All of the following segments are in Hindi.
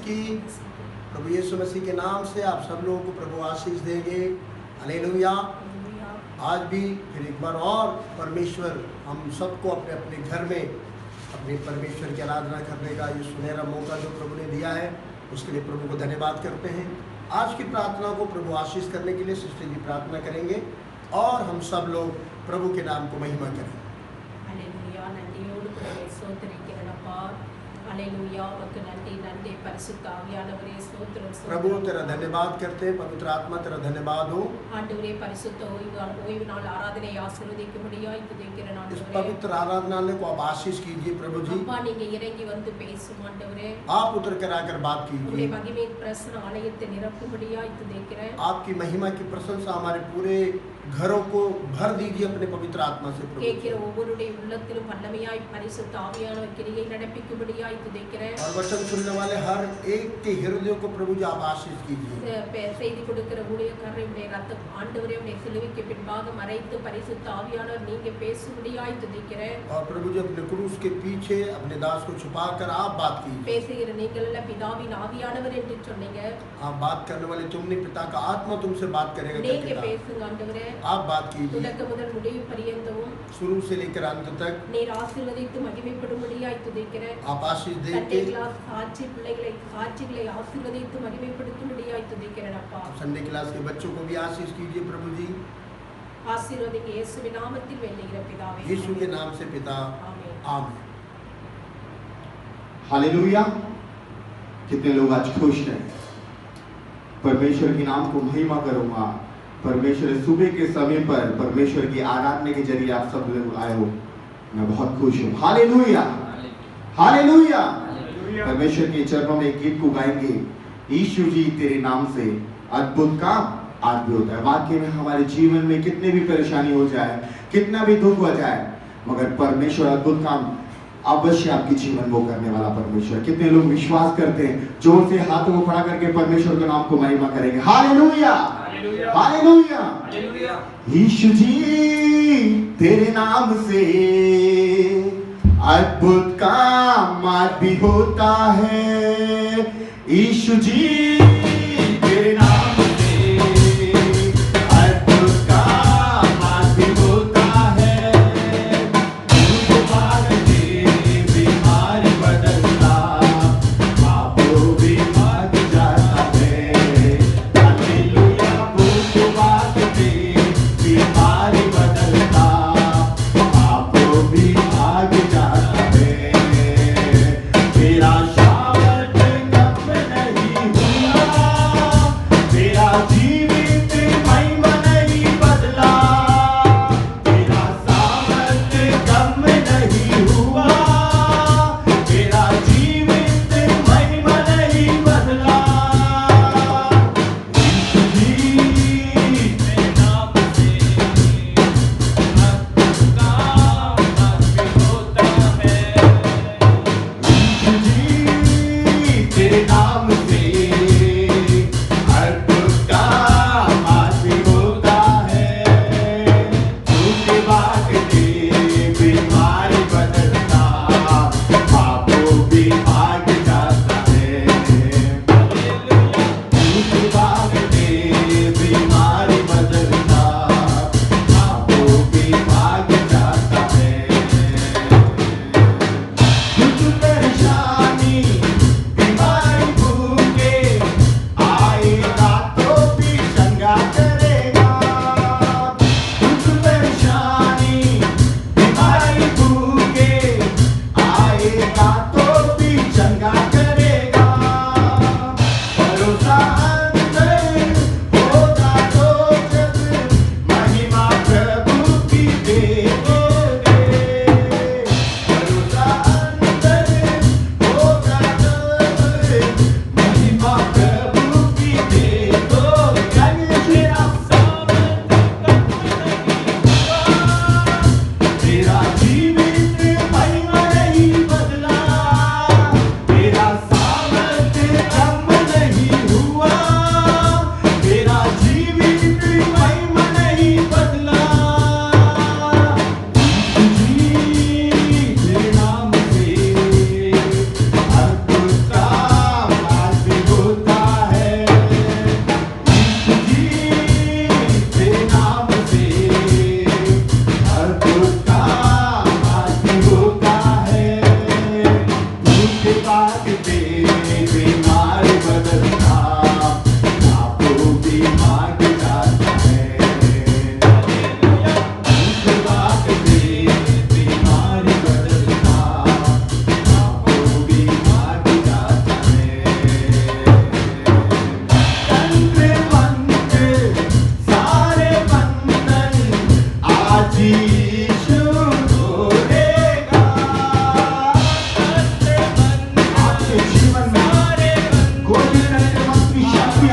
की प्रभु यीशु मसीह के नाम से आप सब लोगों को प्रभु आशीष देंगे। हालेलुया। आज भी फिर एक बार और परमेश्वर हम सबको अपने अपने घर में अपने परमेश्वर की आराधना करने का ये सुनहरा मौका जो प्रभु ने दिया है, उसके लिए प्रभु को धन्यवाद करते हैं। आज की प्रार्थना को प्रभु आशीष करने के लिए सिस्टर जी प्रार्थना करेंगे और हम सब लोग प्रभु के नाम को महिमा करेंगे। हालेलुया। நன்றியோடு கூட ஸ்தோத்திரிக்கிறேனப்பா। हालेलुया। உமக்கு நன்றி நன்றி பரிசுத்த ஆவியானவரே ஸ்தோத்திரம் प्रभु तेरा धन्यवाद करते हैं, पवित्र आत्मा तेरा धन्यवाद हो। ஆண்டவரே பரிசுத்த ஓய்வு நாள் ஆராதனை ஆசீர்வதிக்கும்படியாய் துதிக்கிறேன் इस ஆண்டவரே। पवित्र आराधनालय को आप आशीष कीजिए प्रभु जी। அப்பா நீங்க இறங்கி வந்து பேசும் ஆண்டவரே। आप उतर कर आकर बात உம்முடைய कीजिए। மகிமை பிரசன்ன ஆலயத்தை நிரப்பும்படியாய் துதிக்கிறேன்। आपकी महिमा की प्रशंसा हमारे पूरे घरों को भर दीजिए अपने पवित्र आत्मा से प्रभु। கேட்கிற ஒவ்வொருடைய உள்ளத்திலும் வல்லமையாய் பரிசுத்த ஆவியானவர் கிரியை நடப்பிக்கும்படியாய் துதிக்கிறேன்। और वचन सुनने वाले हर एक के हृदयों को प्रभु जी आप आशीष कीजिए। செய்தி கொடுக்கிற ஊழியக்காரருடைய ரத்தம் ஆண்டவரே உடைய சிலுவைக்கு பின்பாக மறைத்து பரிசுத்த ஆவியானவர் நீங்க பேசும்படியாய் துதிக்கிறேன்। और प्रभु जी अपने क्रूस के पीछे अपने दास को छुपा कर आप बात कीजिए। பேசுகிற நீங்கள் எல்லாம் பிதாவின் ஆவியானவர் என்று சொன்னீங்க। आप बात करने वाले तुमने, पिता का आत्मा तुमसे बात करेगा। நீங்க பேசுங்க ஆண்டவரே। आप बात कीजिए தொடக்க முதல் முடிவு பரியந்தமும் शुरू से लेकर अंत तक। நீர் ஆசீர்வதித்து மகிமைப்படும்படியாய் துதிக்கிறேன்। आप आशीष देके சண்டே கிளாஸ் சாட்சிகளை ஆசீர்வதித்து மகிமைப்படுத்தும்படியாய் துதிக்கிறேன் அப்பா। संडे क्लास के बच्चों को भी आशीष कीजिए प्रभु जी। ஆசீர்வதிங்க இயேசுவின் நாமத்தில் வேண்டுகிற பிதாவே। यीशु के नाम से पिता, ஆமென்। आमीन। हालेलुया। कितने लोग आज खुश हैं? परमेश्वर के नाम को महिमा करूंगा। परमेश्वर सुबह के समय पर परमेश्वर की आराधना के जरिए आप सब लोग आए हो, मैं बहुत खुश हूँ। Hallelujah, hallelujah. परमेश्वर के चरणों में एक गीत को गाएंगे, यीशु जी तेरे नाम से अद्भुत काम आज भी होता है। वाकई में हमारे जीवन में कितने भी परेशानी हो जाए, कितना भी दुख हो जाए, मगर परमेश्वर अद्भुत काम अवश्य आपके जीवन वो करने वाला परमेश्वर। कितने लोग विश्वास करते हैं? जोर से हाथों को खड़ा करके परमेश्वर के नाम को महिमा करेंगे। Hallelujah, hallelujah. यीशु जी तेरे नाम से अद्भुत काम आज भी होता है। यीशु जी तेरे नाम से अद्भुत काम आज भी होता है। भूत भागते बीमारी बदलता, पापों भी भाग जाता है। हालेलुया। भूत भागते बीमारी बदलता, पापों भी भाग जाता है। तेरा शावत कम नहीं हुआ, तेरा जीवित महिमा नहीं बदला। तेरा सामर्थ कम नहीं हुआ, तेरा जीवित महिमा नहीं बदला। यीशु जी तेरे नाम से अद्भुत काम आज भी होता है। यीशु जी तेरे नाम से अद्भुत काम आज भी होता है। झूठे भागते बीमारी बदलता, पापों भी भाग जाता है। झूठे भागते बीमारी बदलता, पापों भी भाग जाता है। दुख परेशानी बीमारी भूखे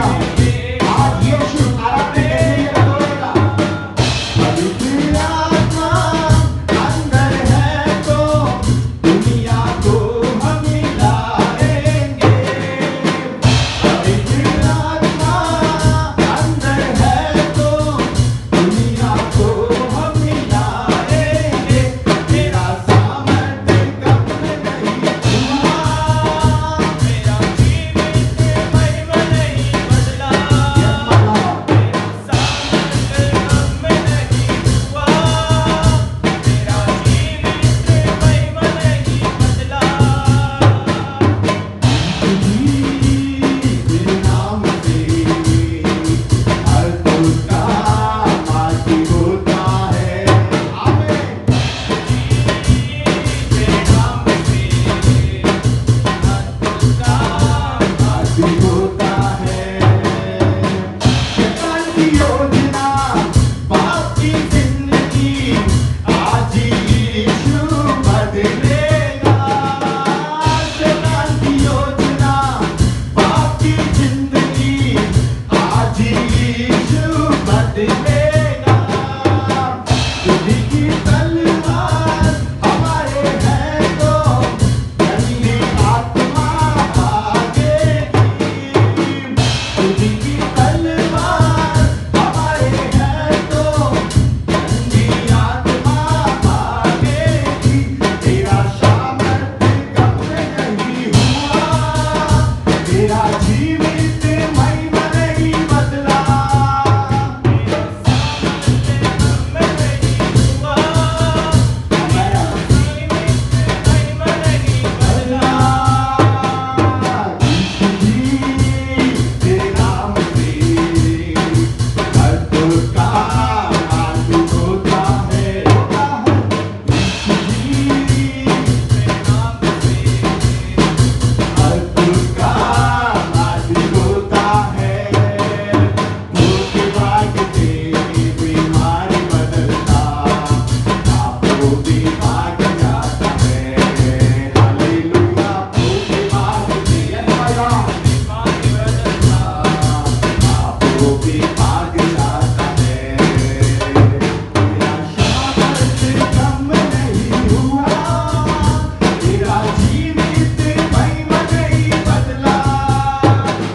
हालेलुया। आज यीशु आराधना के लिए बोलेगा, पवित्र आत्मा अंदर है तो दुनिया को हम हिलाएंगे। पवित्र आत्मा अंदर है तो दुनिया को हम हिलाएंगे। मेरा सामर्थ्य कम नहीं हुआ, मेरा जीवित महिमा नहीं बदला। मेरा सामर्थ्य कम नहीं हुआ, मेरा जीवित महिमा नहीं बदला। तेरे नाम से हर दुख का माटी होता है। आमीन। तेरे नाम से हर दुख का माटी होता है। शैतान की योजना, पाप की जिंदगी, आज यीशु बदलेगा। शैतान की योजना, पाप की जिंदगी, आज यीशु बदलेगा। तुझी की तलवार हमारे है तो गंदी आत्मा भागेगी। तुझी की तलवार हमारे है तो गंदी आत्मा भागेगी। तेरा सामर्थ्य कम नहीं हुआ, तेरा जीवित महिमा नहीं बदला। मेरा सामर्थ्य कम नहीं हुआ, मेरा जीवित महिमा नहीं बदला। तेरे नाम से हर दुख का नाश होता है। तेरे नाम से हर दुख का नाश होता है। धोखे भागते बीमारी बदलता, आपको भी भाग जाता है। हालेलुया। धोखे भागते बीमारी बदलता, आपको भी भाग जाता है। तेरा सामर्थ्य कम नहीं हुआ, तेरा जीवित महिमा नहीं बदला।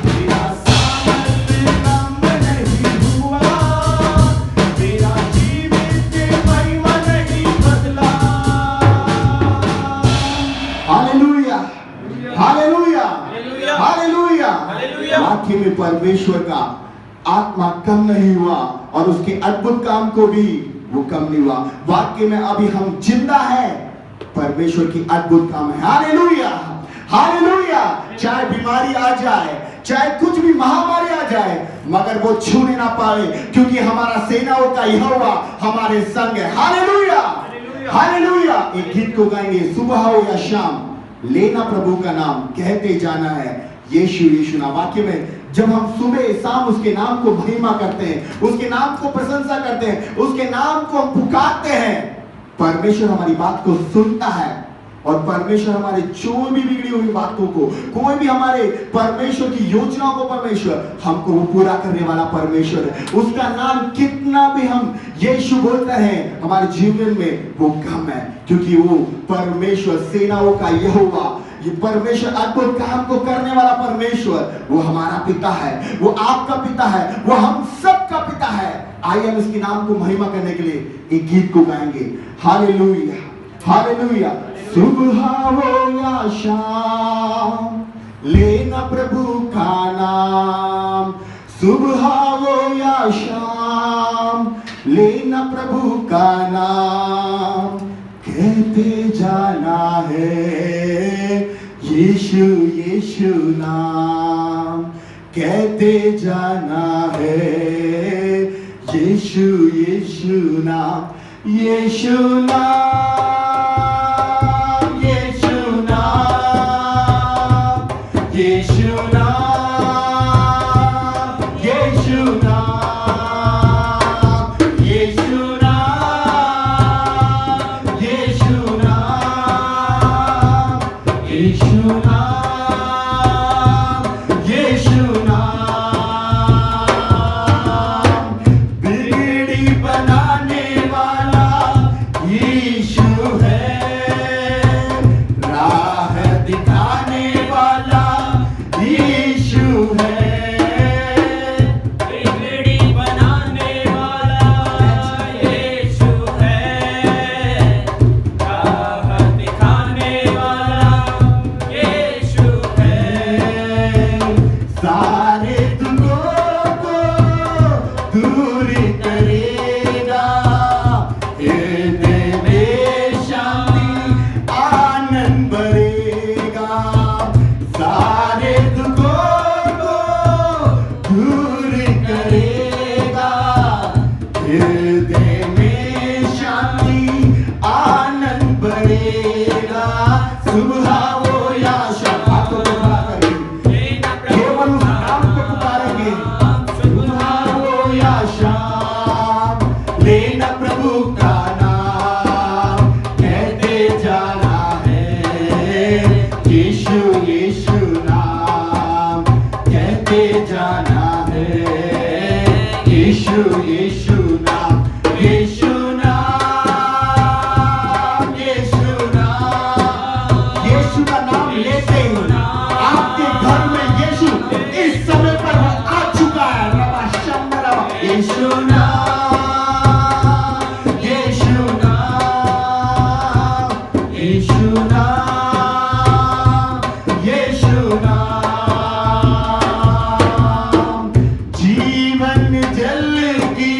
तेरा सामर्थ्य कम नहीं हुआ, तेरा जीवित महिमा नहीं बदला। Hallelujah, hallelujah, hallelujah. वाक्य में परमेश्वर का आत्मा कम नहीं हुआ और उसके अद्भुत काम को भी वो कम नहीं हुआ। वाक्य में अभी हम जिंदा है, परमेश्वर की अद्भुत काम है। Hallelujah, hallelujah. चाहे बीमारी आ जाए, चाहे कुछ भी महामारी आ जाए, मगर वो छूने ना पाए, क्योंकि हमारा सेनाओं का यहोवा हमारे संग है। Hallelujah, hallelujah. एक गीत को गाएंगे, सुबह हो या शाम लेना प्रभु का नाम, कहते जाना है यीशु यीशु नाम। वाक्य में जब हम सुबह शाम उसके नाम को महिमा करते हैं, उसके नाम को प्रशंसा करते हैं, उसके नाम को हम पुकारते हैं, परमेश्वर हमारी बात को सुनता है। और परमेश्वर हमारे जो भी बिगड़ी हुई बातों को, कोई भी हमारे परमेश्वर की योजनाओं को, परमेश्वर हमको वो पूरा करने वाला परमेश्वर है। उसका नाम कितना भी हम यीशु बोलते हैं हमारे जीवन में वो कम है, क्योंकि वो परमेश्वर सेनाओं का यहोवा, ये परमेश्वर अद्भुत काम को करने वाला परमेश्वर, वो हमारा पिता है, वो आपका पिता है, वो हम सब का पिता है। आइए हम इसके नाम को महिमा करने के लिए एक गीत को गाएंगे। Hallelujah, hallelujah. सुबह हो या शाम लेना प्रभु का नाम, सुबह हो या शाम लेना प्रभु का नाम, कहते जाना है यीशु यीशु नाम, कहते जाना है यीशु यीशु नाम, यीशु नाम, यीशु नाम, यीशु नाम, यीशु नाम, यीशु नाम, यीशु नाम, यीशु नाम, यीशु नाम, यीशु है, बिगड़ी बनाने वाला यीशु है, राह दिखाने वाला यीशु है, सारे दुखों को दूर करेगा, हृदय में शांति आनंद भरेगा, सारे दुखों को दूर करेगा, हृदय में शांति आनंद भरेगा, सुबह हो या शाम आपको दुआ करेंगे, केवल उस नाम को पुकारेंगे, सुबह हो या शाम लेना प्रभु का नाम, कहते जाना है यीशु यीशु नाम, कहते जाना है यीशु यीशु नाम, यीशु नाम, यीशु नाम, यीशु का नाम लेते ही आपके घर में यीशु इस समय पर आ चुका है, रबा शंबरा, यीशु नाम, यीशु नाम, यीशु नाम, यीशु नाम, जीवन जल की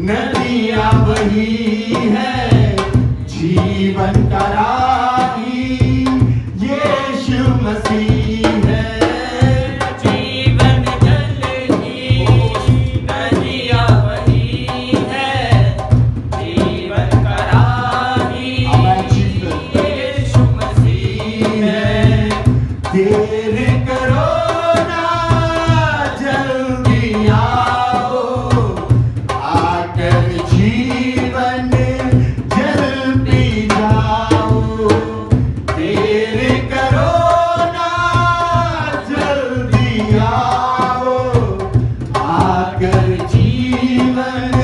नदियां बही है, जीवन का राही यीशु मसीह है, जीवन जल की नदियां बही है, जीवन का राही यीशु मसीह है, देर करो ना जल्दी आओ, आकर जीवन जल पी जाओ, देर करो ना जल्दी आओ, आकर जीवन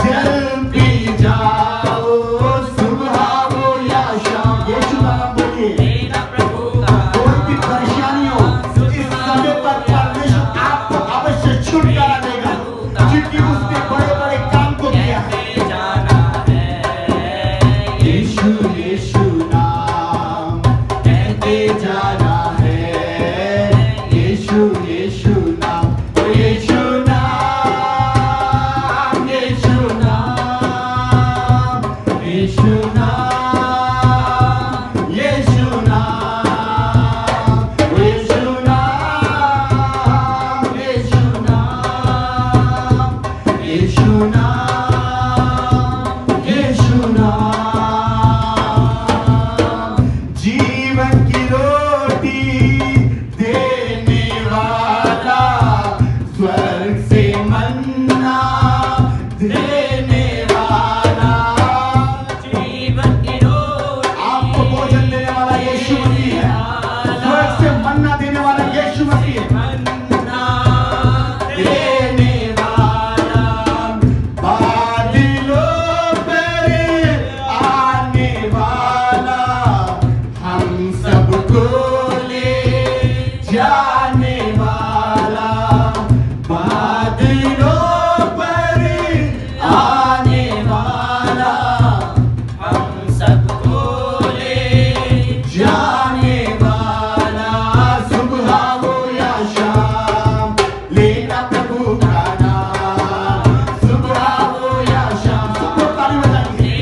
जल पी जाओ, सुबह हो या शाम यीशु नाम बोलिए, लेना प्रभु का कोई भी परेशानी हो इस समय पर परमेश्वर आपको अवश्य छुटकारा देगा, क्योंकि उसने बड़े बड़े काम को किया है, कहते जाना है यीशु यीशु नाम, कहते जाना है यीशु यीशु नाम, यीशु नाम, यीशु नाम, यीशु नाम, यीशु नाम, यीशु नाम, यीशु नाम, यीशु नाम, यीशु नाम, जीवन की रोटी देने वाला, स्वर्ग से मन्ना देने वाला, जीवन की रोटी आपको भोजन देने वाला यीशु मसीह है, स्वर्ग से मन्ना देने वाला यीशु मसीह है, मन्ना देने वाला, बादलों पर आने वाला, हम सबको ले जाने वाला, बादलों पर आने वाला, हम सबको ले जाने वाला, सुबह हो या शाम लेना प्रभु का नाम, सुबह हो या शाम, सबको ताली बजाएंगे,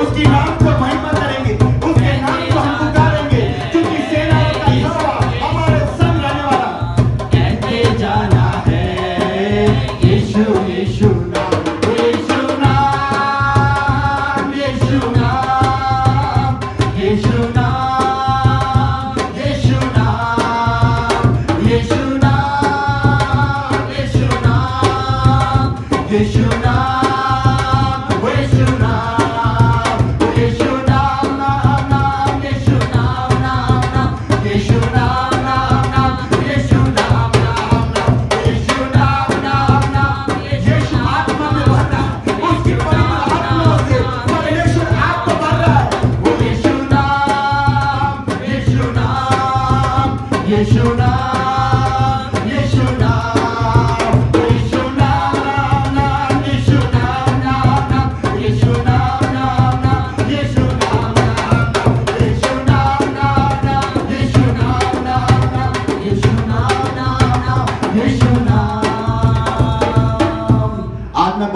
उसके नाम को महिमा करेंगे, उसके नाम को हम पुकारेंगे, क्योंकि सेनाओं का यहोवा हमारे संग रहने वाला,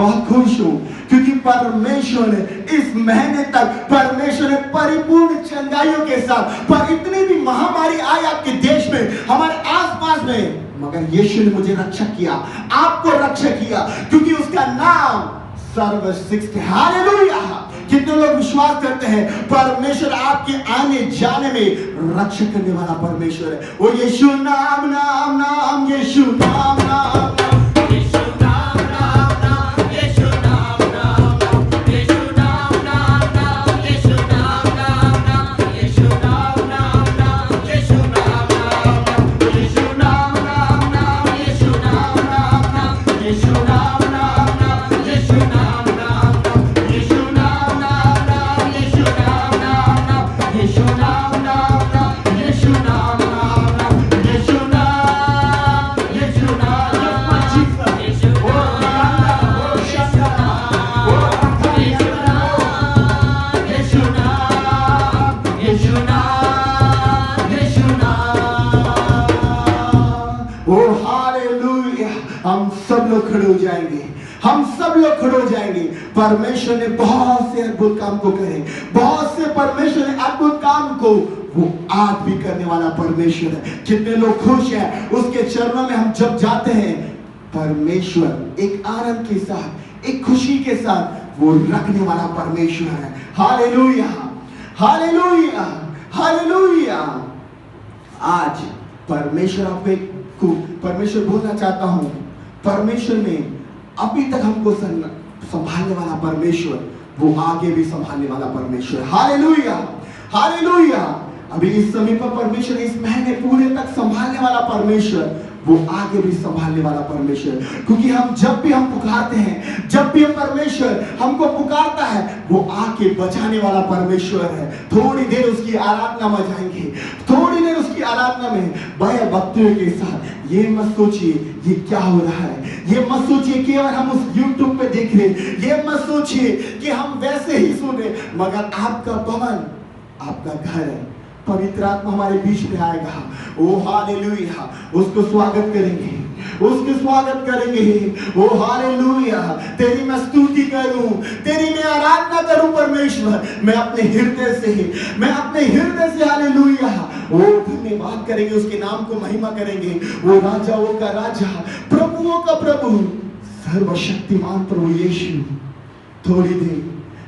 बहुत खुश हूं क्योंकि परमेश्वर ने इस महीने तक परमेश्वर ने परिपूर्ण चंगाइयों के साथ, पर इतनी भी महामारी आई आपके देश में, हमारे आसपास में, मगर यीशु ने मुझे रक्षा किया, आपको रक्षा किया, क्योंकि उसका नाम सर्वश्रेष्ठ है। हालेलुया। कितने लोग विश्वास करते हैं परमेश्वर आपके आने जाने में रक्षा करने वाला परमेश्वर है। वो यीशु नाम नाम नाम, यीशु नाम नाम नाम, यीशु नाम नाम नाम, यीशु नाम नाम नाम, यीशु नाम नाम नाम, यीशु नाम नाम नाम, यीशु नाम नाम नाम, यीशु नाम नाम नाम, यीशु नाम नाम नाम, यीशु नाम नाम नाम, यीशु नाम नाम नाम, यीशु नाम नाम नाम, यीशु नाम नाम नाम, यीशु नाम नाम नाम, यीशु नाम नाम नाम, यीशु नाम नाम नाम, यीशु नाम, यीशु नाम, यीशु हम सब लोग खड़े हो जाएंगे, हम सब लोग खड़े हो जाएंगे। परमेश्वर ने बहुत से अद्भुत काम को करे, बहुत से परमेश्वर ने अद्भुत काम को वो आज भी करने वाला परमेश्वर है। कितने लोग खुश हैं उसके चरणों में हम जब जाते हैं, परमेश्वर एक आनंद के साथ, एक खुशी के साथ वो रखने वाला परमेश्वर है। Hallelujah, hallelujah, hallelujah. आज परमेश्वर आपको परमेश्वर बोलना चाहता हूं, परमेश्वर ने अभी तक हमको संभालने वाला परमेश्वर, वो आगे भी संभालने वाला परमेश्वर। Hallelujah, hallelujah. अभी इस समय पर परमेश्वर, इस महीने पूरे तक संभालने वाला परमेश्वर, वो आगे भी संभालने वाला परमेश्वर। क्योंकि हम जब भी हम पुकारते हैं, जब भी परमेश्वर हमको पुकारता है, वो आके बचाने वाला परमेश्वर है। थोड़ी देर उसकी आराधना में जाएंगे, थोड़ी देर उसकी आराधना में भय भक्तियों के साथ। ये मत सोचिए ये क्या हो रहा है, ये मत सोचिए केवल हम उस YouTube पे देख रहे, ये मत सोचिए कि हम वैसे ही सुन रहे, मगर आपका भवन, आपका घर है, पवित्र आत्मा हमारे बीच में आएगा। ओ हालेलुया, उसको स्वागत करेंगे, उसके स्वागत करेंगे। ओ हालेलुया, तेरी मैं स्तुति करूं, तेरी मैं आराधना करूं परमेश्वर, मैं अपने हृदय से, मैं अपने हृदय से। हालेलुया, ओ धन्यवाद करेंगे, उसके नाम को महिमा करेंगे। वो राजाओं का राजा, प्रभुओं का प्रभु, सर्वशक्तिमान प्रभु यीशु। थोड़ी देर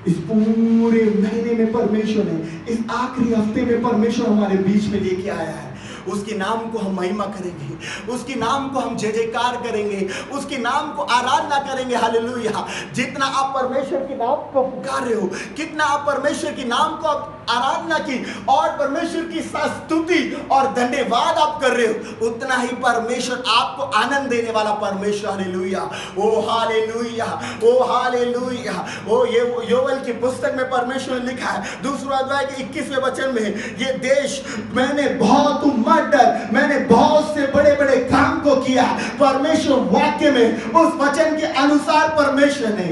इस पूरे महीने में परमेश्वर ने, इस आखिरी हफ्ते में परमेश्वर हमारे बीच में लेके आया है। उसके नाम को हम महिमा करेंगे, उसके नाम को हम जय जयकार करेंगे, उसके नाम को आराधना करेंगे। हालेलुया। जितना आप परमेश्वर के नाम को पुकार रहे हो, कितना आप परमेश्वर के नाम को आराधना की और परमेश्वर की स्तुति और धन्यवाद आप कर रहे हो, उतना ही परमेश्वर आपको आनंद देने वाला परमेश्वर। हालेलुया, ओ हालेलुया, ओ हालेलुया। ओ ये योवेल की पुस्तक में परमेश्वर ने लिखा है, दूसरा अध्याय के 21वें वचन में, ये देश मैंने बहुत मर्डर, मैंने बहुत से बड़े बड़े काम को किया। परमेश्वर वाक्य में उस वचन के अनुसार परमेश्वर ने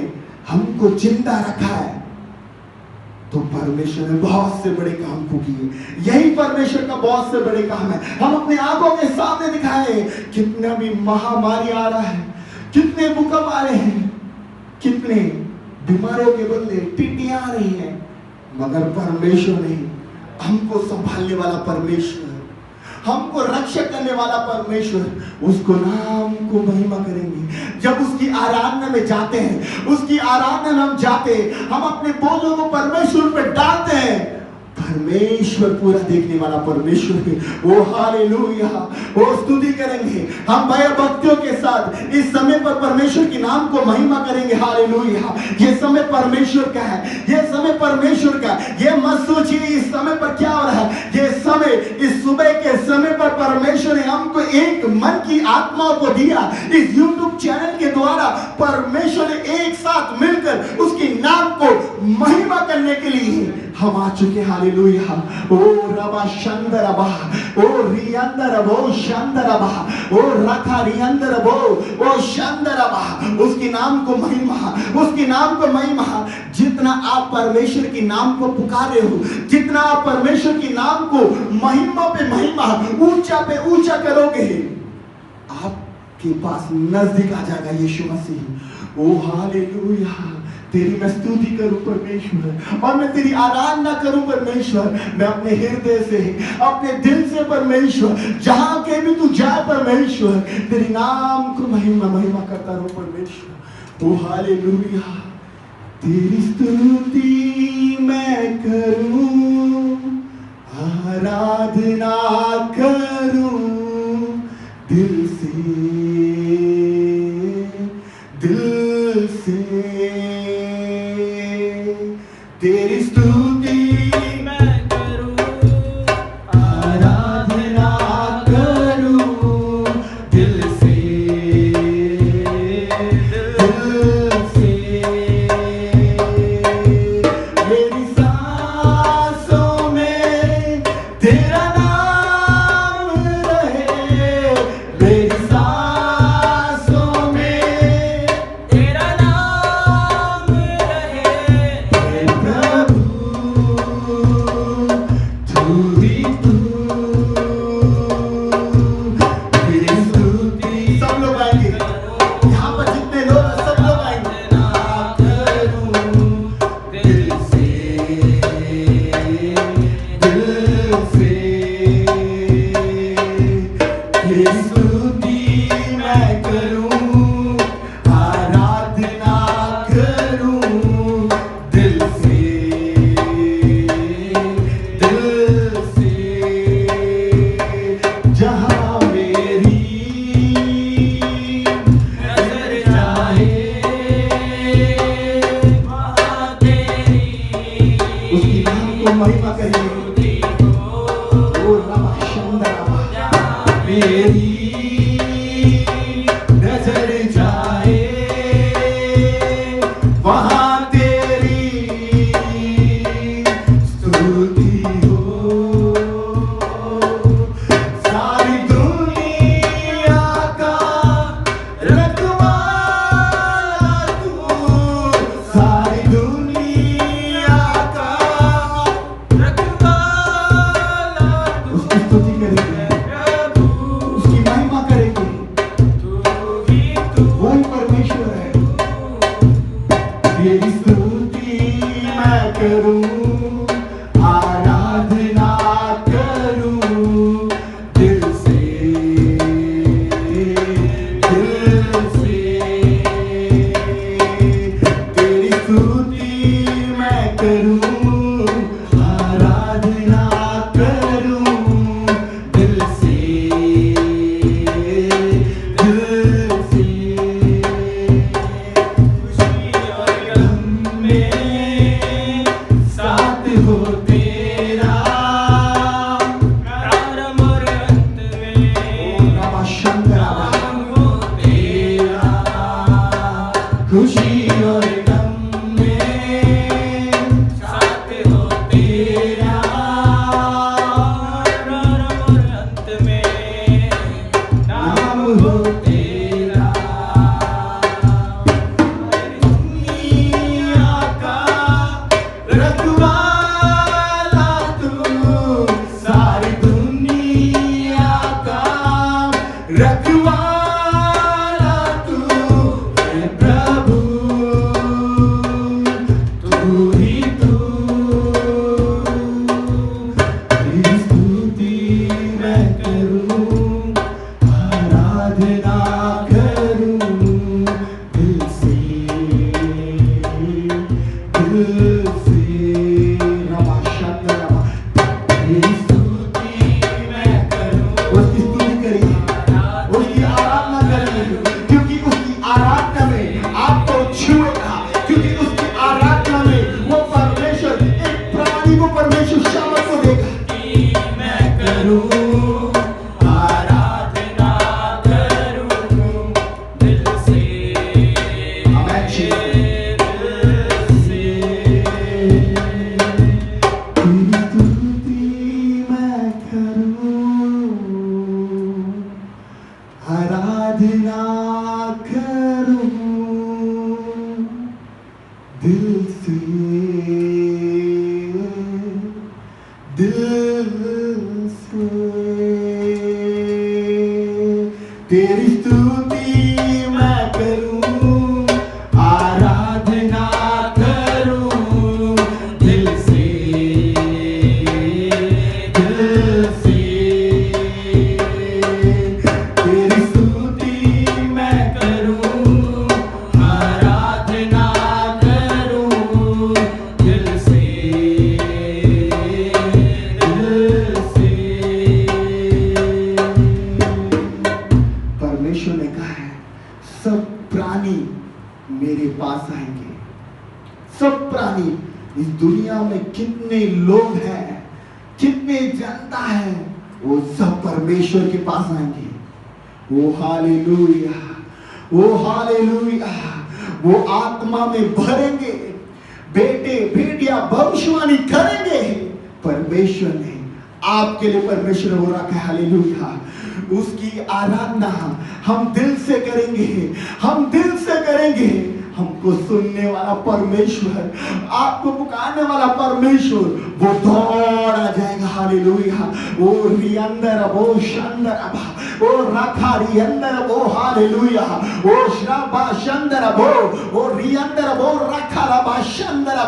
हमको जिंदा रखा है, तो परमेश्वर ने बहुत से बड़े काम को किए। यही परमेश्वर का बहुत से बड़े काम है। हम अपने आंखों के सामने दिखाए, कितना भी महामारी आ रहा है, कितने भूकंप आ रहे हैं, कितने बीमारों के बदले टिड्डियां आ रही हैं, मगर परमेश्वर ने हमको संभालने वाला परमेश्वर, हमको रक्षा करने वाला परमेश्वर, उसको नाम को महिमा करेंगे। जब उसकी आराधना में जाते हैं, उसकी आराधना में हम जाते हैं, हम अपने बोझों को परमेश्वर पे डालते हैं, परमेश्वर पूरा देखने वाला परमेश्वर है। ओ हालेलुया, ओ स्तुति करेंगे हम भय भक्तियों के साथ। इस समय पर परमेश्वर के नाम को महिमा करेंगे। हालेलुया। ये समय परमेश्वर का है, ये समय परमेश्वर का। ये मत सोचिए इस समय पर क्या हो रहा है। ये समय, इस सुबह के समय पर परमेश्वर ने हमको एक मन की आत्माओं को दिया। इस YouTube चैनल के द्वारा परमेश्वर ने एक साथ मिलकर उसके नाम को महिमा करने के लिए हम आ चुके। हालेलुया। ओ रबा शंदरबा, ओ रियंदरबो शंदरबा, ओ रखा रियंदरबो, ओ शंदरबा। उसके नाम को महिमा, उसके नाम को महिमा। जितना आप परमेश्वर के नाम को पुकार रहे हो, जितना आप परमेश्वर के नाम को महिमा पे महिमा, ऊंचा पे ऊंचा करोगे, आप के पास नजदीक आ जाएगा यीशु मसीह। ओ हालेलुया, तेरी मैं स्तुति करूं परमेश्वर, और मैं तेरी आराधना करूं परमेश्वर, मैं अपने हृदय से, अपने दिल से परमेश्वर, जहां के भी तू जाए परमेश्वर, तेरी नाम को महिमा करता रहूं परमेश्वर। ओ हालेलुया, तेरी स्तुति मैं करूं, आराधना करूं दिल से, तेरी स्तुति मैं करूं, आराधना करूं दिल से, मेरी सांसों में तेरा नाम रहे, मेरी सांसों में तेरा नाम रहे, हे प्रभु तू ही तू, तेरी स्तुति। सब लोग आएंगे, यहाँ पर जितने लोग हैं सब लोग आएंगे। दिल से तेरी स्तुति मैं करूं, आराधना करूं दिल से, जहां मेरी नजर जाए वहां तेरी, उसकी नाम को महिमा करिए। ओ नमः शंदरा, मेरी नजर जाए वहां तेरी स्तुति हो, सारी दुनिया का रखवाला तू, सारी दुनिया का रखवाला तू। उसकी स्तुति करेंगे, उसकी महिमा करेंगे, वही परमेश्वर है। तेरी स्तुति मैं करूं, आराधना करूं दिल से, तेरी स्तुति मैं करूं, आराधना करूं दिल से, खुशी और गम में साथ हो तेरा, प्रारंभ और अंत में ओ नमः शंकरा हो तेरा, खुशी और गम में साथ हो तेरा, प्रारंभ और अंत में नाम हो तेरा, दुनिया का रखवाला तू, सारी दुनिया का रखवाला तू, हे प्रभु तू ही तू, तेरी स्तुति मैं करूं, आराधना करूं दिल से, नमः शंकरा, तेरी स्तुति मैं करूं। उसकी स्तुति करिए, उसकी आराधना करिए, क्योंकि उसकी आराधना में आपको छुएगा, क्योंकि उसकी आराधना में वो परमेश्वर, एक प्राणी को परमेश्वर शामत को देगा। मैं करूं, आराधना करूं दिल से, आमेन जी। तेरी स्तुति मैं करूं, आराधना करूं दिल से, तेरी स्तुति मैं करूं, आराधना करूं दिल से, दिल से। तेरी स्तुति मैं करूं, आराधना करूं दिल से, दिल से। परमेश्वर ने कहा है सब प्राणी मेरे पास आएंगे। सब प्राणी, इस दुनिया में कितने लोग हैं, कितने जनता है, वो सब परमेश्वर के पास आएंगे। वो हालेलुया, वो हालेलुया। वो आत्मा में भरेंगे, बेटे बेटियां भविष्यवाणी करेंगे। परमेश्वर ने आपके लिए परमेश्वर हो रखा है। हालेलुया। उसकी आराधना हम दिल से करेंगे, हम दिल से करेंगे। हमको सुनने वाला परमेश्वर, आपको पुकारने वाला परमेश्वर, वो दौड़ आ जाएगा। हालेलुया। वो रियंदर वो शंदर वो रखा रियंदर वो हालेलुया। वो श्रबा शंदर वो रियंदर वो रखा रबा शंदर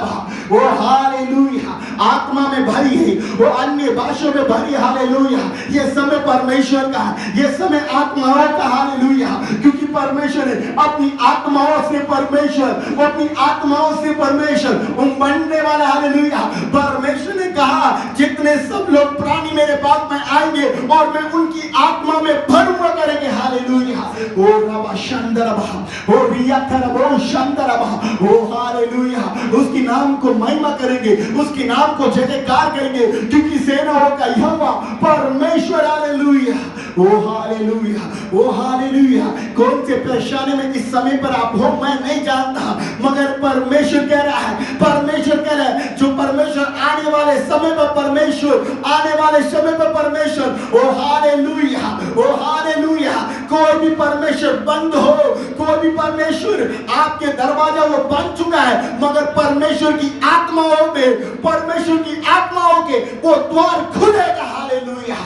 वो हालेलुया। आत्मा में भरी है, वो अन्य भाषाओं में भरी। हालेलुया। ये समय परमेश्वर का है, ये समय आत्माओं का। हालेलुया। क्योंकि परमेश्वर ने अपनी आत्माओं से वो अपनी आत्माओं से परमेश्वर उमड़ने वाला। हालेलुया। परमेश्वर ने कहा जितने सब लोग प्राणी मेरे पास में आएंगे और मैं उनकी आत्मा में भरूंगा करेंगे। हालेलुया। ओ रबा शंदरबा ओ रियथरबो शंदरबा ओ हालेलुया। उसकी नाम को महिमा करेंगे, उसकी नाम को जयकार करेंगे, क्योंकि सेनाओं का यहोवा परमेश्वर। हालेलुया। ओ हालेलुया, ओ हालेलुया। कौन से परेशानी में इस समय पर आप हो मैं नहीं जानता, मगर परमेश्वर कह रहा है, परमेश्वर कह रहा है, जो परमेश्वर आने वाले समय पर परमेश्वर, आने वाले समय पर परमेश्वर। ओ हालेलुया, ओ हालेलुया। कोई भी परमेश्वर बंद हो, कोई भी परमेश्वर आपके दरवाजा वो बंद चुका है, मगर परमेश्वर की आत्माओं में, परमेश्वर की आत्माओं के वो द्वार खुलेगा। हालेलुया।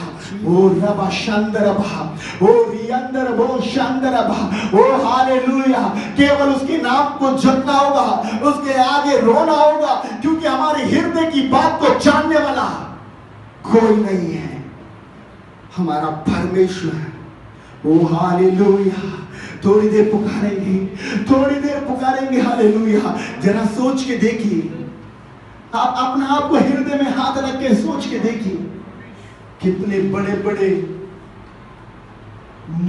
ओ रबा शंदरबा ओ रियंदर वो शंदरबा ओ हालेलुया। केवल उसके नाम को जपना होगा, उसके आगे रोना होगा, क्योंकि हमारे हृदय की बात को जानने वाला कोई नहीं है, हमारा परमेश्वर। ओ हालेलुया। थोड़ी देर पुकारेंगे, थोड़ी देर पुकारेंगे। हालेलुया। जरा सोच के देखिए, आप अपने आप को हृदय में हाथ रख के सोच के देखिए, कितने बड़े बड़े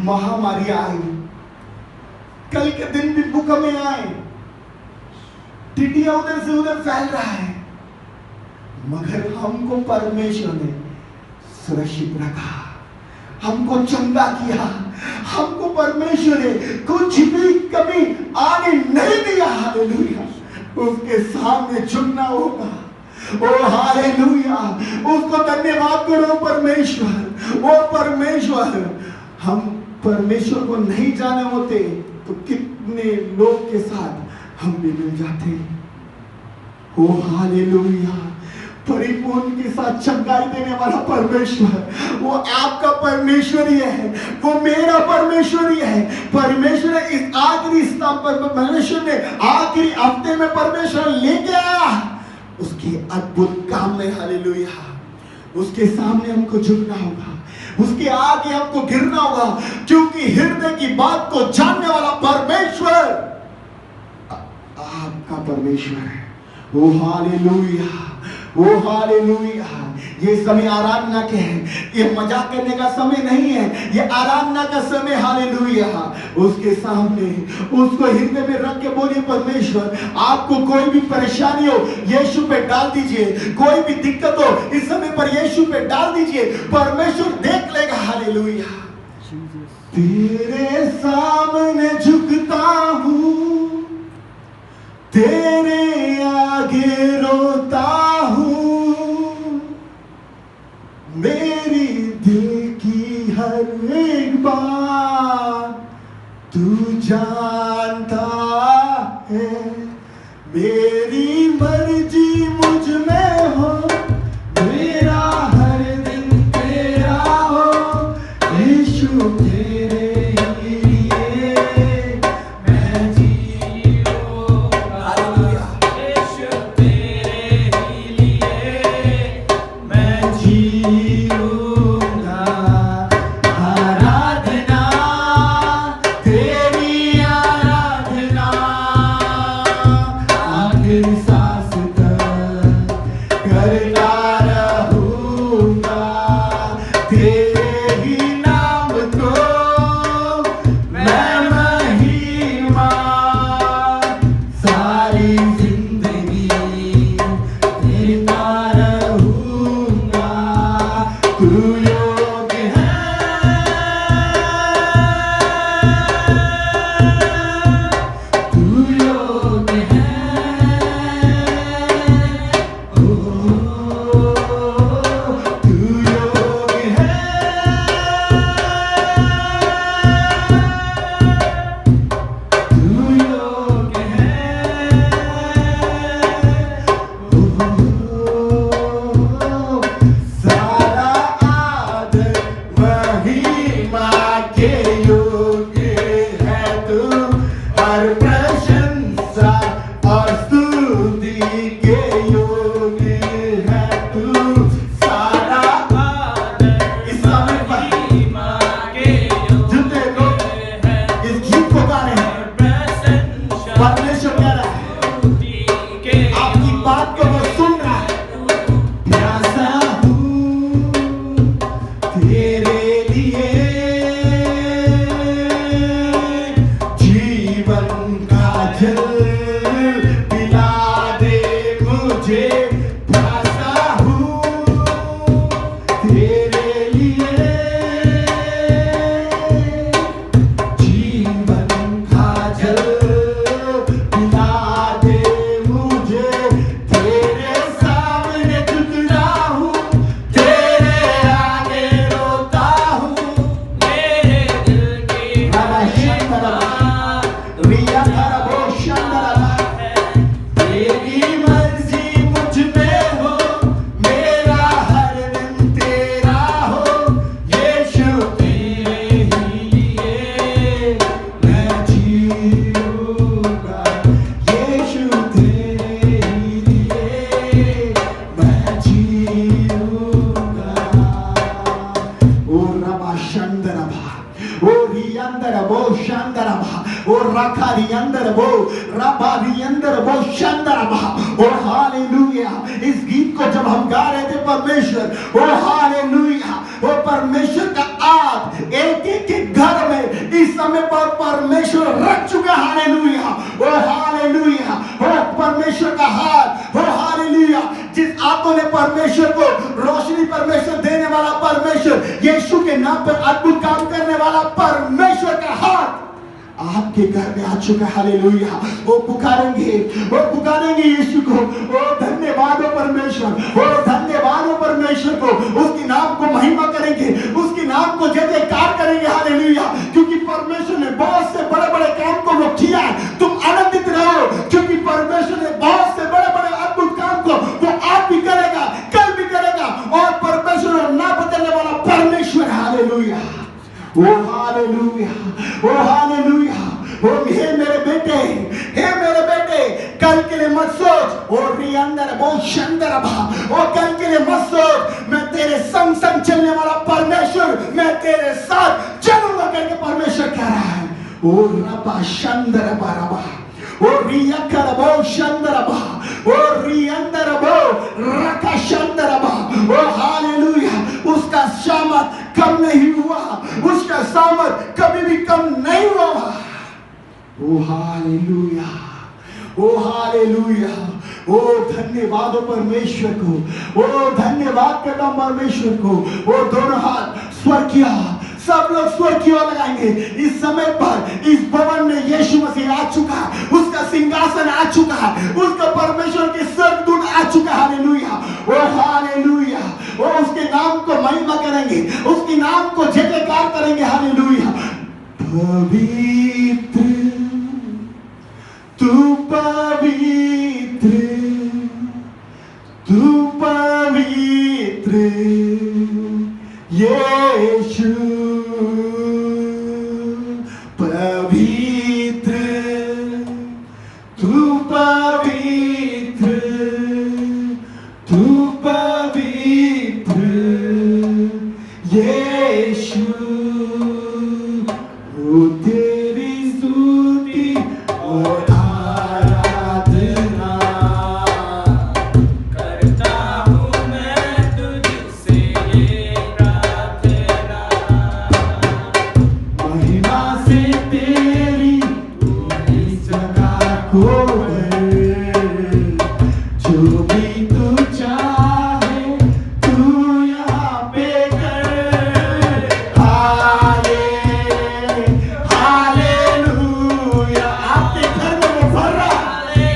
महामारी आई। कल के दिन भी भूकंप आए, टिड्डियां उधर से उधर फैल रहा है, मगर हमको परमेश्वर ने सुरक्षित रखा, हमको चंगा किया, हमको परमेश्वर ने कुछ भी कमी आने नहीं दिया। हालेलुया। उसके सामने झुकना होगा। ओ हालेलुया। उसको धन्यवाद करो परमेश्वर। वो परमेश्वर, हम परमेश्वर को नहीं जाने होते तो कितने लोग के साथ हम भी मिल जाते। ओ हालेलुया। परिपूर्ण के साथ चंगाई देने वाला परमेश्वर, वो आपका परमेश्वर ही है, वो मेरा परमेश्वर ही है। परमेश्वर इस आखिरी स्थान पर, परमेश्वर ने आखिरी हफ्ते में परमेश्वर लेके आया उसके अद्भुत काम में। हालेलुया। उसके सामने हमको झुकना होगा, उसके आगे हमको गिरना होगा, क्योंकि हृदय की बात को जानने वाला परमेश्वर आपका परमेश्वर है। ओ हालेलुया, ओ हालेलुया। ये समय आराधना के है, ये मजाक करने का समय नहीं है, ये आराधना का समय। हालेलुया। उसके सामने उसको हृदय में रख के बोलिए, परमेश्वर आपको कोई भी परेशानी हो यीशु पे डाल दीजिए, कोई भी दिक्कत हो इस समय पर यीशु पे डाल दीजिए, परमेश्वर देख लेगा। हालेलुया। तेरे सामने झुकता हूँ, तेरे आगे रोता हूँ, मेरी दिल की हर एक बात तू जानता है, मेरी मर्जी मुझ में हो, मेरा हर दिन तेरा हो, यीशु तेरे बो शंदरबा ओ रखारी अंदर बो रबारी अंदर बो शंदरबा ओ हालेलुया। इस गीत को जब हम गा रहे थे परमेश्वर ओ हालेलुया वो परमेश्वर का आज एक एक घर में इस समय पर परमेश्वर रख चुका हालेलुया ओ हालेलुया ओ परमेश्वर का हाथ ओ हालेलुया। जिस आत्मा ने परमेश्वर को रोशनी परमेश्वर देने वाला परमेश्वर यीशु के नाम पर अद्भुत काम करने वाला परमेश्वर का हाथ आपके घर में आ चुका हालेलुया। वो पुकारेंगे यीशु को ओ धन्यवाद हो परमेश्वर ओ धन्यवाद हो परमेश्वर को उसके नाम को महिमा करेंगे उसके नाम को जय जयकार करेंगे हालेलुया। क्योंकि परमेश्वर ने बहुत से बड़े बड़े काम को वो किया है। तुम आनंदित रहो क्योंकि परमेश्वर ने बहुत से बड़े बड़े अद्भुत काम को वो आज भी करेगा कल भी करेगा और परमेश्वर ना बदलने वाला परमेश्वर हालेलुया ओ हालेलुया ओ हालेलुया। ओ हे मेरे बेटे कल के लिए मत सोच ओ रियंदर बहुत शंदर ओ कल के लिए मत सोच मैं तेरे संग संग चलने वाला परमेश्वर मैं तेरे साथ चलूंगा करके परमेश्वर कह रहा है ओ रबा शंदर रबा ओ रियकर बो शंदर ओ रियंदर बो रका शंदर ओ हालेलुया। उसका सामर्थ कम नहीं हुआ उसका सामर्थ कभी भी कम नहीं हुआ ओ हालेलुया ओ हालेलुया। ओ धन्यवाद हो परमेश्वर को ओ धन्यवाद करता हूं परमेश्वर को ओ दोनों हाथ स्वर किया सब लोग स्वर की ओर लगाएंगे। इस समय पर इस भवन में यीशु मसीह आ चुका है उसका सिंहासन आ चुका है उसका परमेश्वर के स्वर्गदूत आ चुका है हालेलुया ओ हालेलुया। ओ उसके नाम को महिमा करेंगे उसके नाम को जय जयकार करेंगे हालेलुया। पवित्र तू पवित्र यीशु पवित्र तू पवित्र यीशु ओ तेरी स्तुति और आराधना करता हूँ मैं तुझसे ये प्रार्थना महिमा से तेरी तू इस जगह को जो भी तू चाहे तू यहाँ पे कर हालेलुया। आपके घर में वो भर रहा है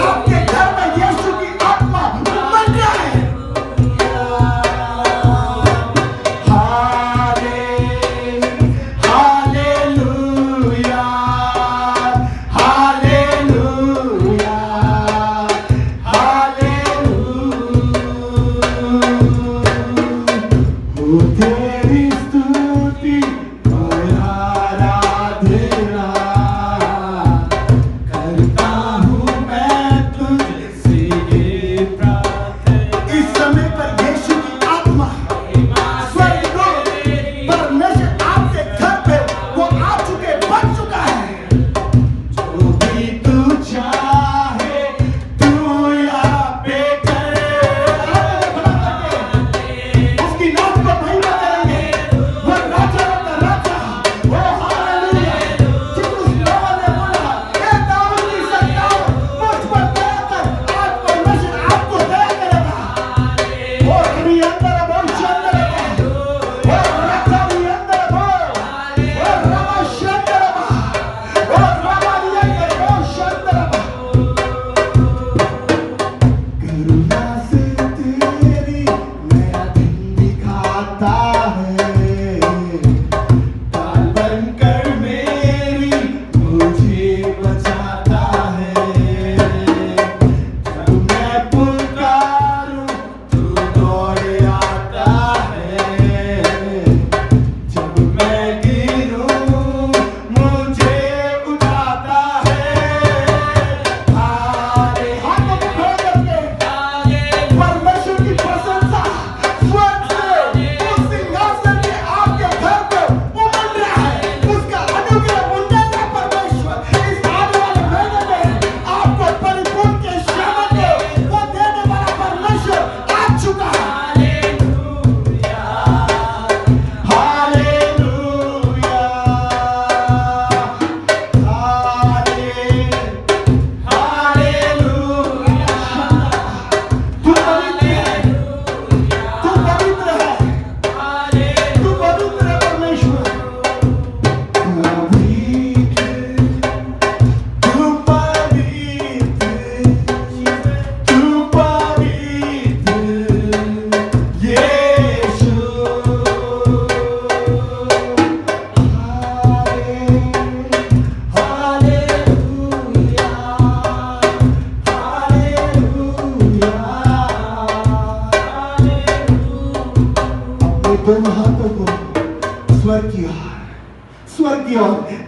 आपके घर में यीशु की आत्मा उमड़ रहा है हालेलुया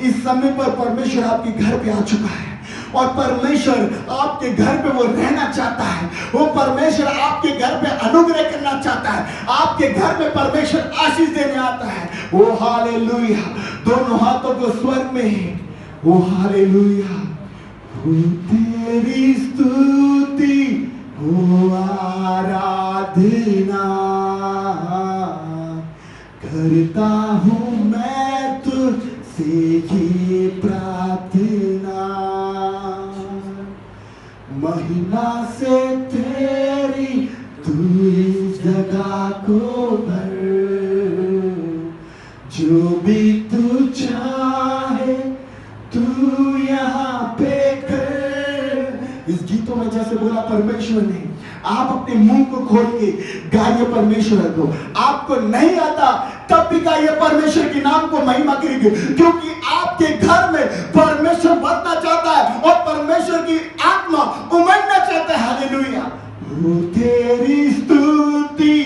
इस समय पर परमेश्वर आपके घर पे आ चुका है और परमेश्वर आपके घर पे वो रहना चाहता है। वो परमेश्वर आपके घर पे अनुग्रह करना चाहता है। आपके घर पे परमेश्वर आशीष देने आता है। ओ हालेलुया। दोनों हाथों को स्वर्ग में, ओ हालेलुया। हो तेरी स्तुति, हो आराधना करता हूँ मैं तुझसे ही प्रार्थना। महिमा से तेरी तू इस जगह को भर, जो भी तू चाहे तू यहाँ पे कर। इस गीतों में जैसे बोला परमेश्वर ने, आप अपने मुंह को खोल के गाइए परमेश्वर को। आपको नहीं आता तब भी गाइए परमेश्वर के नाम को महिमा करेंगे, क्योंकि आपके घर में परमेश्वर बसना चाहता है और परमेश्वर की आत्मा उमड़ना चाहता है। हालेलुया। हो तेरी स्तुति,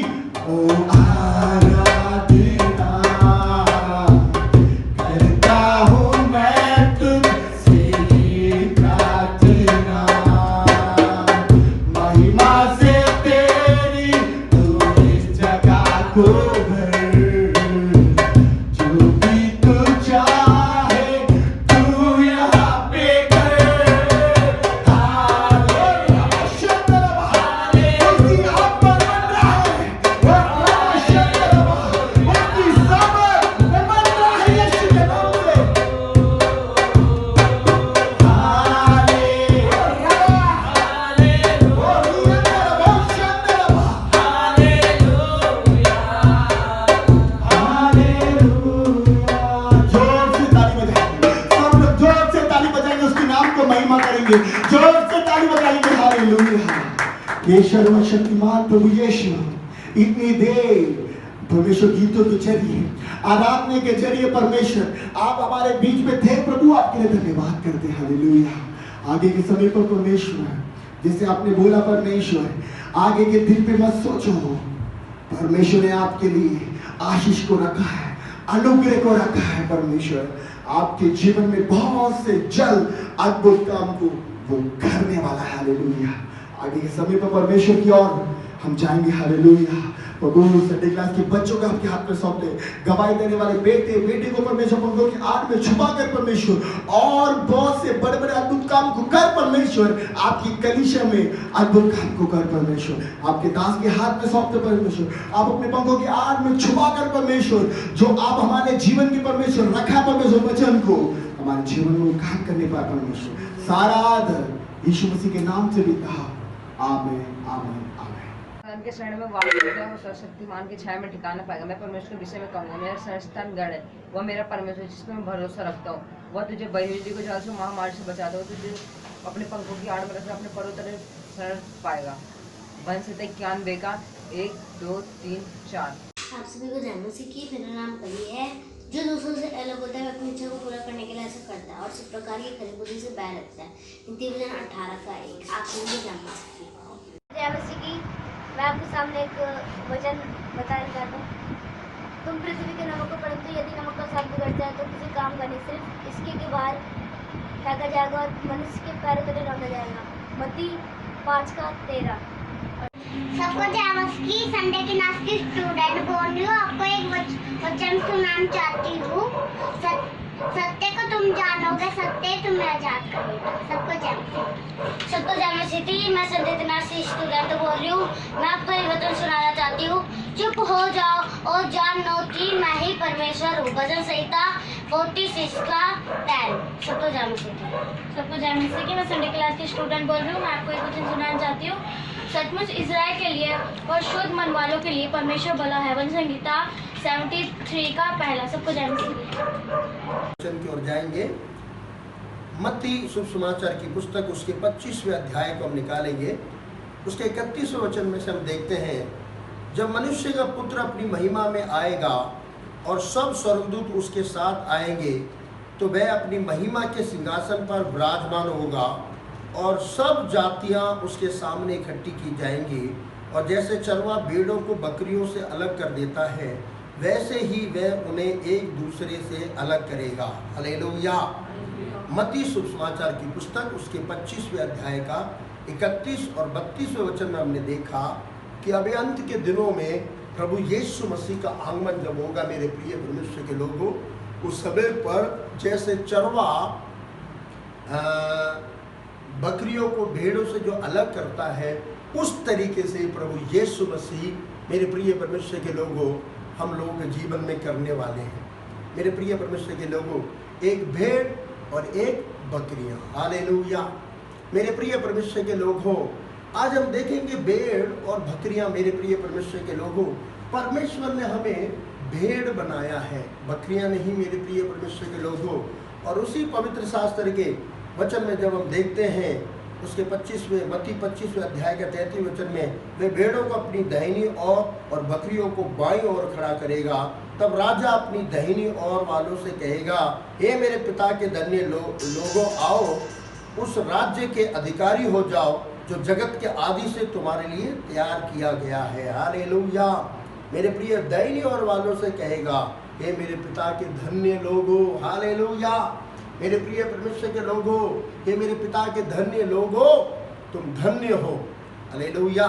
ओ आराधना करता हूँ मैं तुझसे प्रार्थना। महिमा से तेरी तू इस जगह को भर, जो भी तू चाहे तू यहाँ पे कर। उसकी आत्मा बन रहा है, उसकी समझ बन रहा है यीशु के नाम से। जोर से ताली बजाएंगे। हालेलुया। ये सर्वशक्तिमान प्रभु यीशु इतनी देर परमेश्वर गीतों के जरिए, आराधना के जरिए परमेश्वर आप हमारे बीच में थे। प्रभु आपके लिए धन्यवाद करते हैं। हालेलुया। आगे के समय पर परमेश्वर, जैसे आपने बोला परमेश्वर, आगे के दिन पे मत सोचो। परमेश्वर ने आपके लिए आशीष को रखा है, अनुग्रह को रखा है। परमेश्वर आपके जीवन में बहुत से जल्द अद्भुत काम को वो करने वाला है। हालेलुया। आगे के समय पर परमेश्वर की ओर हम जाएंगे। हालेलुया। प्रभु संडे क्लास के बच्चों को आपके हाथ में सौंपते, गवाही देने वाले बेटे बेटी को परमेश्वर पंखों की आड़ में छुपा कर परमेश्वर और बहुत से बड़े बड़े अद्भुत काम को कर परमेश्वर। आपकी कलीसिया में अद्भुत काम को कर परमेश्वर। आपके दास के हाथ में सौंपते परमेश्वर। आप अपने पंखों की आड़ में छुपा कर परमेश्वर, जो आप हमारे जीवन की परमेश्वर रखा परमेश्वर वचन को हमारे जीवन में काम करने पाए परमेश्वर। सारा आदर यीशु मसीह के नाम से भी कहा। आमीन आमीन आमीन। के शरण में वास करेगा और सर्वशक्तिमान की छाया में ठिकाना पाएगा। मैं परमेश्वर के विषय में कहूँगा, मेरा संस्थान गढ़ है, वह मेरा परमेश्वर जिसमें मैं भरोसा रखता हूँ। वह तुझे बहिर्जी को जाल से महामारी से बचाता है। तुझे अपने पंखों की आड़ में रखकर अपने पर्वत तले शरण पाएगा। वंश 91 का 1 2 3 4। आप सभी को जय मसीह की। मेरा नाम कवि है। जो दूसरों से अलग होता है वह अपनी इच्छा को पूरा करने के लिए ऐसा करता है और सब प्रकार की खरी बुद्धि से बैर रखता है। नीति वचन 18 का 1। आप सभी को जय मसीह की। जय मसीह की। मैं आपके सामने एक वचन बताना चाहता हूँ। तुम पृथ्वी के नमक हो, परंतु यदि नमक का स्वाद बिगड़ जाए तो किसी काम का नहीं, सिर्फ इसके के बाहर फेंका जाएगा और मनुष्य के पैरों तले रौंदा जाएगा। मत्ती 5 का 13। सबको जय मसीह की। संडे की क्लास की स्टूडेंट बोल रही हूँ। आपको एक वचन सुनाना चाहती हूँ। सत्य को तुम जानोगे, सत्य तुम्हें आजाद करेगा। सबको जय मसीह। सबको जय मसीह की। मैं संडे की क्लास की स्टूडेंट बोल रही हूँ। मैं आपको एक वचन सुनाना चाहती हूँ। चुप हो जाओ और जान लो कि मैं ही परमेश्वर हूँ। भजन संहिता 46 का 10। सबको जय मसीह की। सबको जय मसीह की। मैं संडे क्लास की स्टूडेंट बोल रही हूँ। मैं आपको एक वचन सुनाना चाहती हूँ। सचमुच इज़राइल के लिए और शुद्ध मन वालों के लिए परमेश्वर भला है। भजन संहिता 73 का 1। सबको जय मसीह। वचन की ओर जाएंगे। मत्ती शुभ समाचार की पुस्तक उसके 25वें अध्याय को हम निकालेंगे। उसके 31वें वचन में से हम देखते हैं, जब मनुष्य का पुत्र अपनी महिमा में आएगा और सब स्वर्गदूत उसके साथ आएंगे, तो वह अपनी महिमा के सिंहासन पर विराजमान होगा और सब जातियां उसके सामने इकट्ठी की जाएंगी। और जैसे चरवा भेड़ों को बकरियों से अलग कर देता है, वैसे ही वह उन्हें एक दूसरे से अलग करेगा। हालेलुया। मत्ती सुसमाचार की पुस्तक उसके 25वें अध्याय का 31 और 32वें वचन में हमने देखा कि अभी अंत के दिनों में प्रभु यीशु मसीह का आगमन जब होगा मेरे प्रिय परमेश्वर के लोगों, उस समय पर जैसे चरवा बकरियों को भेड़ों से जो अलग करता है, उस तरीके से प्रभु यीशु मसीह मेरे प्रिय परमेश्वर के लोगों हम लोगों के जीवन में करने वाले हैं। मेरे प्रिय परमेश्वर के लोगों, एक भेड़ और एक बकरियां। हालेलुया। मेरे प्रिय परमेश्वर के लोगों, आज हम देखेंगे भेड़ और बकरियां। मेरे प्रिय परमेश्वर के लोगों, परमेश्वर ने हमें भेड़ बनाया है, बकरियां नहीं मेरे प्रिय परमेश्वर के लोगों। और उसी पवित्र शास्त्र के वचन में जब हम देखते हैं उसके 25वें मत्ती 25वें अध्याय का 33 वचन में, वे भेड़ों को अपनी दाहिनी ओर और बकरियों को बाईं ओर खड़ा करेगा। तब राजा अपनी दाहिनी ओर वालों से कहेगा, हे मेरे पिता के धन्य लोगों, आओ उस राज्य के अधिकारी हो जाओ जो जगत के आदि से तुम्हारे लिए तैयार किया गया है। हालेलुया। मेरे प्रिय दाहिनी ओर वालों से कहेगा, हे मेरे पिता के धन्य लोगों। हालेलुया। मेरे प्रिय परमेश्वर के लोगों, हे मेरे पिता के धन्य लोगों, तुम धन्य हो। हालेलुया।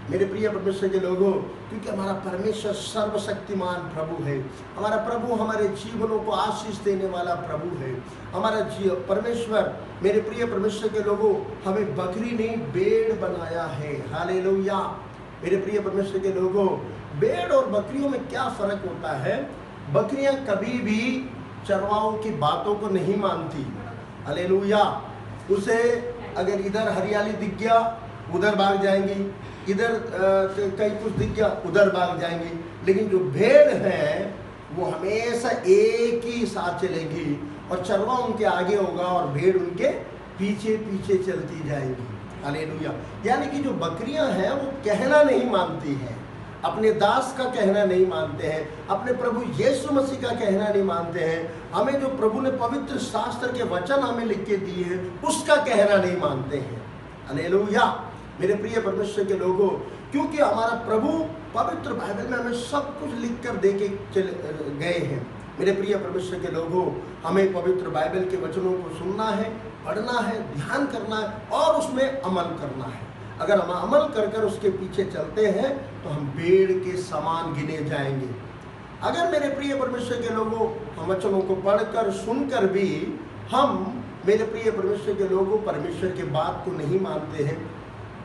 मेरे प्रिय परमेश्वर के लोगों, क्योंकि हमारा परमेश्वर सर्वशक्तिमान प्रभु है। हमारा प्रभु हमारे जीवनों को आशीष देने वाला प्रभु है। हमारा परमेश्वर, मेरे प्रिय परमेश्वर के लोगों, हमें बकरी नहीं भेड़ बनाया है। हालेलुया। मेरे प्रिय परमेश्वर के लोगों, भेड़ और बकरियों में क्या फर्क होता है? बकरियां कभी भी चरवाहों की बातों को नहीं मानती। हालेलुया। उसे अगर इधर हरियाली दिख गया उधर भाग जाएंगी, इधर कहीं कुछ दिख गया उधर भाग जाएंगी। लेकिन जो भेड़ है वो हमेशा एक ही साथ चलेगी और चरवा उनके आगे होगा और भेड़ उनके पीछे पीछे चलती जाएगी। हालेलुया। यानी कि जो बकरियां हैं वो कहना नहीं मानती हैं, अपने दास का कहना नहीं मानते हैं, अपने प्रभु यीशु मसीह का कहना नहीं मानते हैं। हमें जो प्रभु ने पवित्र शास्त्र के वचन हमें लिख के दिए हैं उसका कहना नहीं मानते हैं। हालेलुया। मेरे प्रिय परमेश्वर के लोगों, क्योंकि हमारा प्रभु पवित्र बाइबल में हमें सब कुछ लिख कर दे के चले गए हैं। मेरे प्रिय परमेश्वर के लोगों, हमें पवित्र बाइबल के वचनों को सुनना है, पढ़ना है, ध्यान करना है और उसमें अमल करना है। अगर हम अमल कर कर उसके पीछे चलते हैं तो हम भेड़ के समान गिने जाएंगे। अगर मेरे प्रिय परमेश्वर के लोगों, हम वचनों को पढ़कर सुनकर भी हम, मेरे प्रिय परमेश्वर के लोगों, परमेश्वर के बात को नहीं मानते हैं,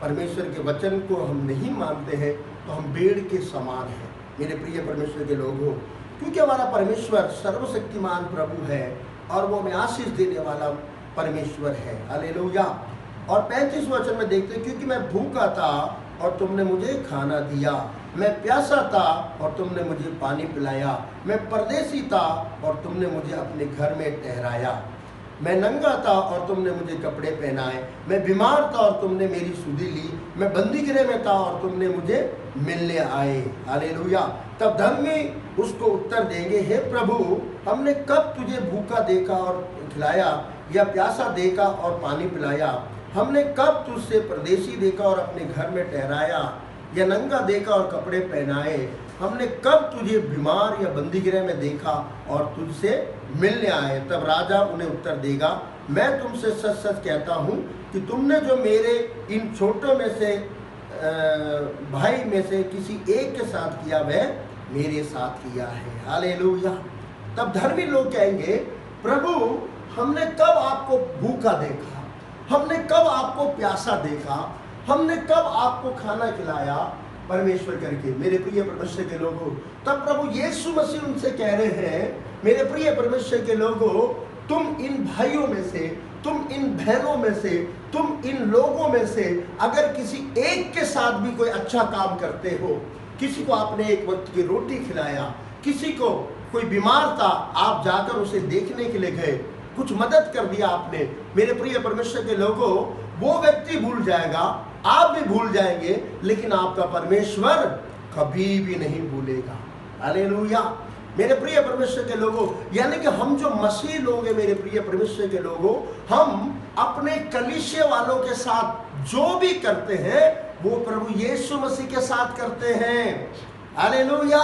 परमेश्वर के वचन को हम नहीं मानते हैं, तो हम भेड़ के समान हैं। मेरे प्रिय परमेश्वर के लोगों, क्योंकि हमारा परमेश्वर सर्वशक्तिमान प्रभु है और वो हमें आशीष देने वाला परमेश्वर है। हालेलुया। और 35 वचन में देखते हैं, क्योंकि मैं भूखा था और तुमने मुझे खाना दिया, मैं प्यासा था और तुमने मुझे पानी पिलाया, मैं परदेसी था और तुमने मुझे अपने घर में ठहराया, मैं नंगा था और तुमने मुझे कपड़े पहनाए, मैं बीमार था और तुमने मेरी सुधि ली, मैं बंदीगृह में था और तुमने मुझे मिलने आए। हालेलुया। तब धर्मी उसको उत्तर देंगे, हे प्रभु, हमने कब तुझे भूखा देखा और खिलाया, या प्यासा देखा और पानी पिलाया? हमने कब तुझसे परदेसी देखा और अपने घर में ठहराया, या नंगा देखा और कपड़े पहनाए? हमने कब तुझे बीमार या बंदीगृह में देखा और तुझसे मिलने आए? तब राजा उन्हें उत्तर देगा, मैं तुमसे सच सच कहता हूँ कि तुमने जो मेरे इन छोटों में से भाई में से किसी एक के साथ किया वह मेरे साथ किया है। हालेलुया। तब धर्मी लोग कहेंगे, प्रभु, हमने कब आपको भूखा देखा, हमने कब आपको प्यासा देखा, हमने कब आपको खाना खिलाया परमेश्वर करके। मेरे प्रिय परमेश्वर के लोगों, तब प्रभु यीशु मसीह उनसे कह रहे हैं, मेरे प्रिय परमेश्वर के लोगों, तुम इन भाइयों में से, तुम इन बहनों में से, तुम इन लोगों में से अगर किसी एक के साथ भी कोई अच्छा काम करते हो, किसी को आपने एक वक्त की रोटी खिलाया, किसी को कोई बीमार था आप जाकर उसे देखने के लिए गए, कुछ मदद कर दिया आपने, मेरे प्रिय परमेश्वर के लोगों, वो व्यक्ति भूल जाएगा, आप भी भूल जाएंगे, लेकिन आपका परमेश्वर कभी भी नहीं भूलेगा। हालेलुया। मेरे प्रिय परमेश्वर के लोगों, यानी कि हम जो मसीह लोग हैं, मेरे प्रिय परमेश्वर के लोगों, हम अपने कलीसिया वालों के साथ जो भी करते हैं वो प्रभु यीशु मसीह के साथ करते हैं। हालेलुया।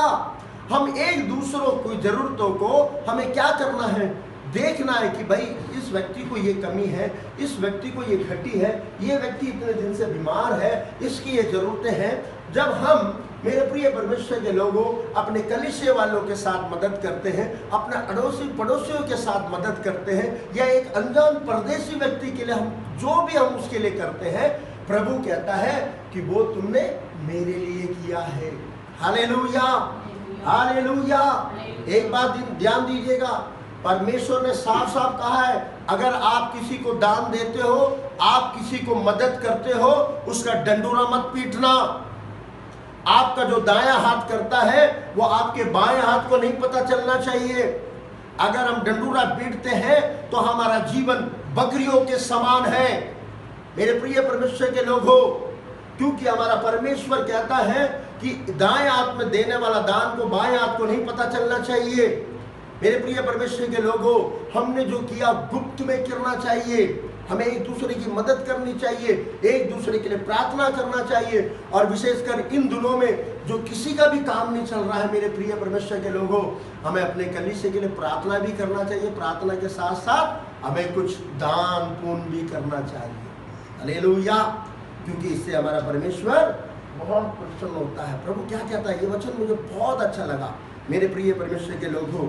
हम एक दूसरों की जरूरतों को हमें क्या करना है, देखना है कि भाई इस व्यक्ति को ये कमी है, इस व्यक्ति को ये घटी है, ये व्यक्ति इतने दिन से बीमार है, इसकी ये जरूरतें हैं। जब हम मेरे प्रिय परमेश्वर के लोगों अपने कलीसिया वालों के साथ मदद करते हैं, अपने अड़ोसी पड़ोसियों के साथ मदद करते हैं, या एक अनजान परदेशी व्यक्ति के लिए हम जो भी हम उसके लिए करते हैं, प्रभु कहता है कि वो तुमने मेरे लिए किया है। Hallelujah, hallelujah. एक बात ध्यान दीजिएगा, परमेश्वर ने साफ साफ कहा है, अगर आप किसी को दान देते हो, आप किसी को मदद करते हो, उसका डंडूरा मत पीटना। आपका जो दायां हाथ करता है वो आपके बाएं हाथ को नहीं पता चलना चाहिए। अगर हम डंडूरा पीटते हैं तो हमारा जीवन बकरियों के समान है मेरे प्रिय परमेश्वर के लोगों, क्योंकि हमारा परमेश्वर कहता है कि दाएं हाथ में देने वाला दान को बाएं हाथ को नहीं पता चलना चाहिए। मेरे प्रिय परमेश्वर के लोगों, हमने जो किया गुप्त में करना चाहिए। हमें एक दूसरे की मदद करनी चाहिए, एक दूसरे के लिए प्रार्थना करना चाहिए। और विशेषकर इन दिनों में जो किसी का भी काम नहीं चल रहा है मेरे प्रिय परमेश्वर के लोगों, हमें अपने कलीसिया के लिए प्रार्थना भी करना चाहिए। प्रार्थना के साथ साथ हमें कुछ दान पुण्य भी करना चाहिए। हालेलुया, क्योंकि इससे हमारा परमेश्वर बहुत प्रसन्न होता है। प्रभु क्या कहता है, ये वचन मुझे बहुत अच्छा लगा मेरे प्रिय परमेश्वर के लोगों,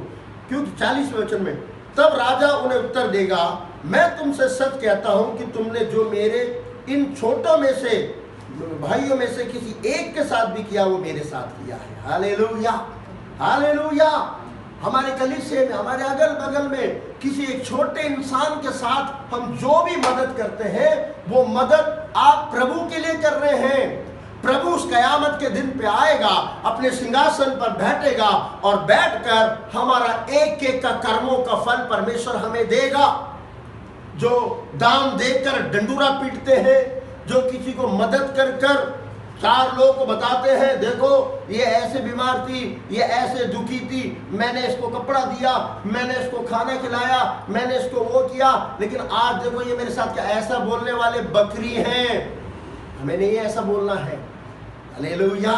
क्योंकि 40वें वचन में, तब राजा उन्हें उत्तर देगा, मैं तुमसे सच कहता हूं कि तुमने जो मेरे इन छोटों में से भाइयों में से किसी एक के साथ भी किया वो मेरे साथ किया है। Hallelujah, hallelujah. हमारे कलीसिया में, हमारे अगल बगल में किसी एक छोटे इंसान के साथ हम जो भी मदद करते हैं, वो मदद आप प्रभु के लिए कर रहे हैं। प्रभु उस कयामत के दिन पे आएगा, अपने सिंहासन पर बैठेगा और बैठकर हमारा एक एक का कर्मों का फल परमेश्वर हमें देगा। जो दान देकर डंडूरा पीटते हैं, जो किसी को मदद कर कर चार लोगों को बताते हैं, देखो ये ऐसे बीमार थी, ये ऐसे दुखी थी, मैंने इसको कपड़ा दिया, मैंने इसको खाना खिलाया, मैंने इसको वो किया, लेकिन आज देखो ये मेरे साथ क्या, ऐसा बोलने वाले बकरी हैं। हमें नहीं ऐसा बोलना है। हालेलुया,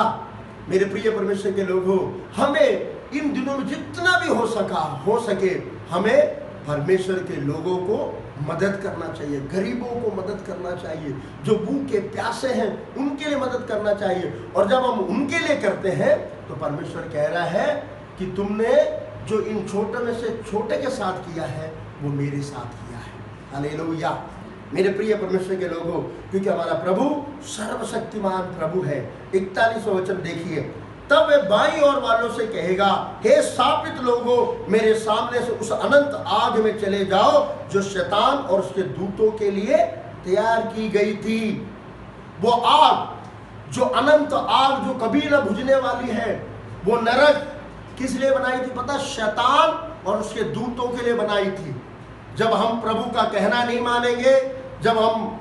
मेरे प्रिय परमेश्वर के लोगों, हमें इन दिनों में जितना भी हो सके हमें परमेश्वर के लोगों को मदद करना चाहिए, गरीबों को मदद करना चाहिए, जो भूखे प्यासे हैं उनके लिए मदद करना चाहिए। और जब हम उनके लिए करते हैं तो परमेश्वर कह रहा है कि तुमने जो इन छोटे में से छोटे के साथ किया है वो मेरे साथ किया है। हालेलुया, मेरे प्रिय परमेश्वर के लोगों, क्योंकि हमारा प्रभु सर्वशक्तिमान प्रभु है। 41वां वचन देखिए, तब वे बाईं ओर वालों से कहेगा, हे शापित लोगों, मेरे सामने से उस अनंत आग में चले जाओ जो शैतान और उसके दूतों के लिए तैयार की गई थी। वो आग, जो अनंत आग, जो कभी न बुझने वाली है, वो नरक किस लिए बनाई थी पता? शैतान और उसके दूतों के लिए बनाई थी। जब हम प्रभु का कहना नहीं मानेंगे, जब हम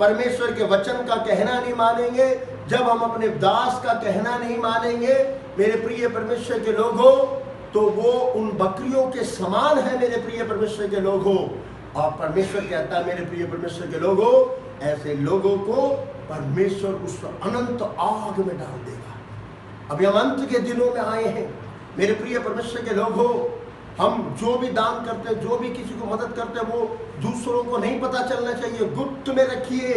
परमेश्वर के वचन का कहना नहीं मानेंगे, जब हम अपने दास का कहना नहीं मानेंगे मेरे प्रिय परमेश्वर के लोगों, तो वो उन बकरियों के समान है मेरे प्रिय परमेश्वर के लोगों। और परमेश्वर कहता है मेरे प्रिय परमेश्वर के लोगों, ऐसे लोगों को परमेश्वर उस अनंत आग में डाल देगा। अभी हम अंत के दिनों में आए हैं मेरे प्रिय परमेश्वर के लोगों। हम जो भी दान करते हैं, जो भी किसी को मदद करते हैं, वो दूसरों को नहीं पता चलना चाहिए, गुप्त में रखिए।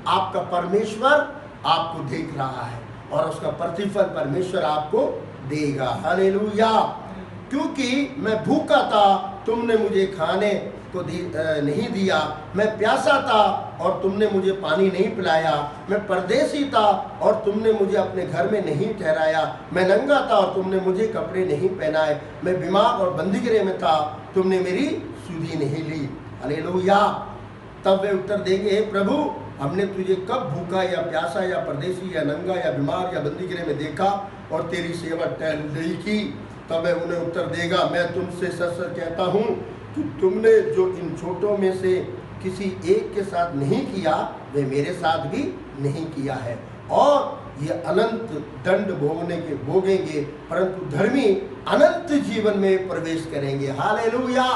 आपका परमेश्वर आपको देख रहा है और उसका प्रतिफल परमेश्वर आपको देगा। हालेलुया, क्योंकि मैं भूखा था, तुमने मुझे खाने को नहीं दिया, मैं प्यासा था और तुमने मुझे पानी नहीं पिलाया, मैं परदेसी था और तुमने मुझे अपने घर में नहीं ठहराया, मैं नंगा था और तुमने मुझे कपड़े नहीं पहनाए, मैं बीमार और बंदीगृह में था, तुमने मेरी सुधि नहीं ली। हालेलुया, तब वे उत्तर देंगे, हे प्रभु, हमने तुझे कब भूखा या प्यासा या परदेसी या नंगा या बीमार या बंदीगृह में देखा और तेरी सेवा टहल नहीं की? तब वह उन्हें उत्तर देगा, मैं तुमसे सच सच कहता हूँ कि तुमने जो इन छोटों में से किसी एक के साथ नहीं किया, वे मेरे साथ भी नहीं किया है। और ये अनंत दंड भोगेंगे, परंतु धर्मी अनंत जीवन में प्रवेश करेंगे। हालेलुया,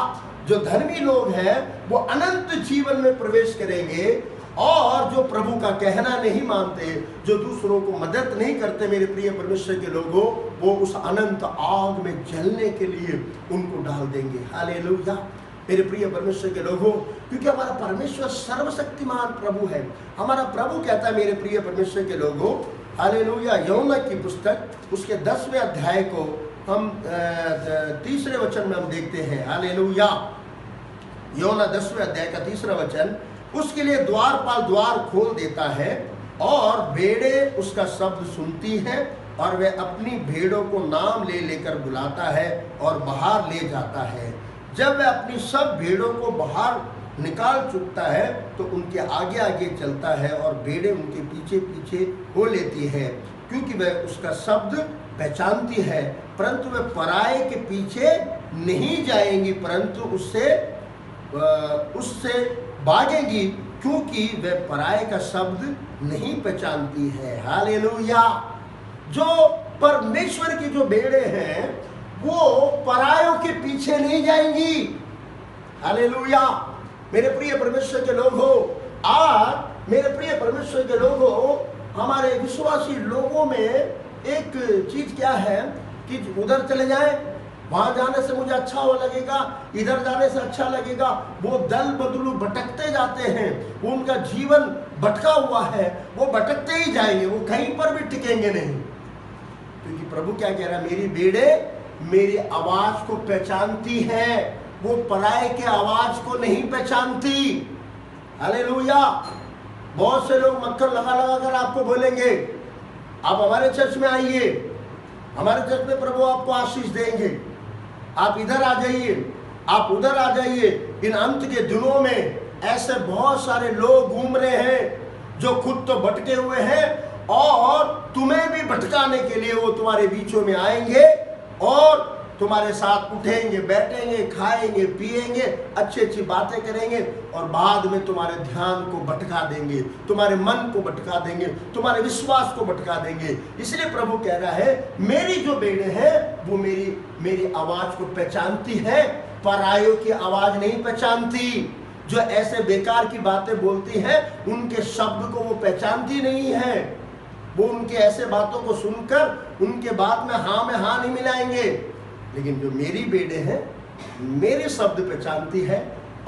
जो धर्मी लोग हैं वो अनंत जीवन में प्रवेश करेंगे। और जो प्रभु का कहना नहीं मानते, जो दूसरों को मदद नहीं करते, मेरे प्रिय परमेश्वर के लोगों, वो उस अनंत आग में जलने के लिए उनको डाल देंगे। हालेलुया मेरे प्रिय परमेश्वर के लोगों, क्योंकि हमारा परमेश्वर सर्वशक्तिमान प्रभु है। हमारा प्रभु कहता है मेरे प्रिय परमेश्वर के लोगों, हालेलुया, यूहन्ना की पुस्तक उसके 10वें अध्याय को हम 3रे वचन में हम देखते हैं। हालेलुया, यूहन्ना 10वें अध्याय का 3रा वचन, उसके लिए द्वारपाल द्वार खोल देता है और भेड़ें उसका शब्द सुनती हैं और वह अपनी भेड़ों को नाम ले लेकर बुलाता है और बाहर ले जाता है। जब वह अपनी सब भेड़ों को बाहर निकाल चुकता है तो उनके आगे आगे चलता है और भेड़ें उनके पीछे पीछे हो लेती है, क्योंकि वह उसका शब्द पहचानती है। परंतु वह पराये के पीछे नहीं जाएंगी, परंतु उससे भागेंगी, क्योंकि वह पराये का शब्द नहीं पहचानती है। हालेलुया, जो परमेश्वर की जो भेड़ें हैं वो परायों के पीछे नहीं जाएंगी। हालेलुया मेरे प्रिय परमेश्वर के लोगों, आज मेरे प्रिय परमेश्वर के लोगों, हमारे विश्वासी लोगों में एक चीज क्या है कि उधर चले जाए, वहां जाने से मुझे अच्छा हो लगेगा, इधर जाने से अच्छा लगेगा। वो दल बदलू भटकते जाते हैं, उनका जीवन भटका हुआ है, वो भटकते ही जाएंगे, वो कहीं पर भी टिकेंगे नहीं। क्योंकि प्रभु क्या कह रहा है, मेरी भेड़ें मेरी आवाज को पहचानती हैं, वो पराये के आवाज को नहीं पहचानती। हालेलुया, बहुत से लोग मक्खन लगा लगा कर आपको बोलेंगे आप हमारे चर्च में आइए, हमारे चर्च में प्रभु आपको आशीष देंगे, आप इधर आ जाइए, आप उधर आ जाइए। इन अंत के दिनों में ऐसे बहुत सारे लोग घूम रहे हैं जो खुद तो भटके हुए हैं और तुम्हें भी भटकाने के लिए वो तुम्हारे बीचों में आएंगे और तुम्हारे साथ उठेंगे, बैठेंगे, खाएंगे, पिएंगे, अच्छी अच्छी बातें करेंगे और बाद में तुम्हारे ध्यान को भटका देंगे, तुम्हारे मन को भटका देंगे, तुम्हारे विश्वास को भटका देंगे। इसलिए प्रभु कह रहा है मेरी जो भेड़ें हैं वो मेरी आवाज को पहचानती है, परायों की आवाज नहीं पहचानती। जो ऐसे बेकार की बातें बोलती हैं उनके शब्द को वो पहचानती नहीं है, वो उनके ऐसे बातों को सुनकर उनके बात में हाँ नहीं मिलाएंगे। लेकिन जो मेरी भेड़ें हैं मेरे शब्द पहचानती है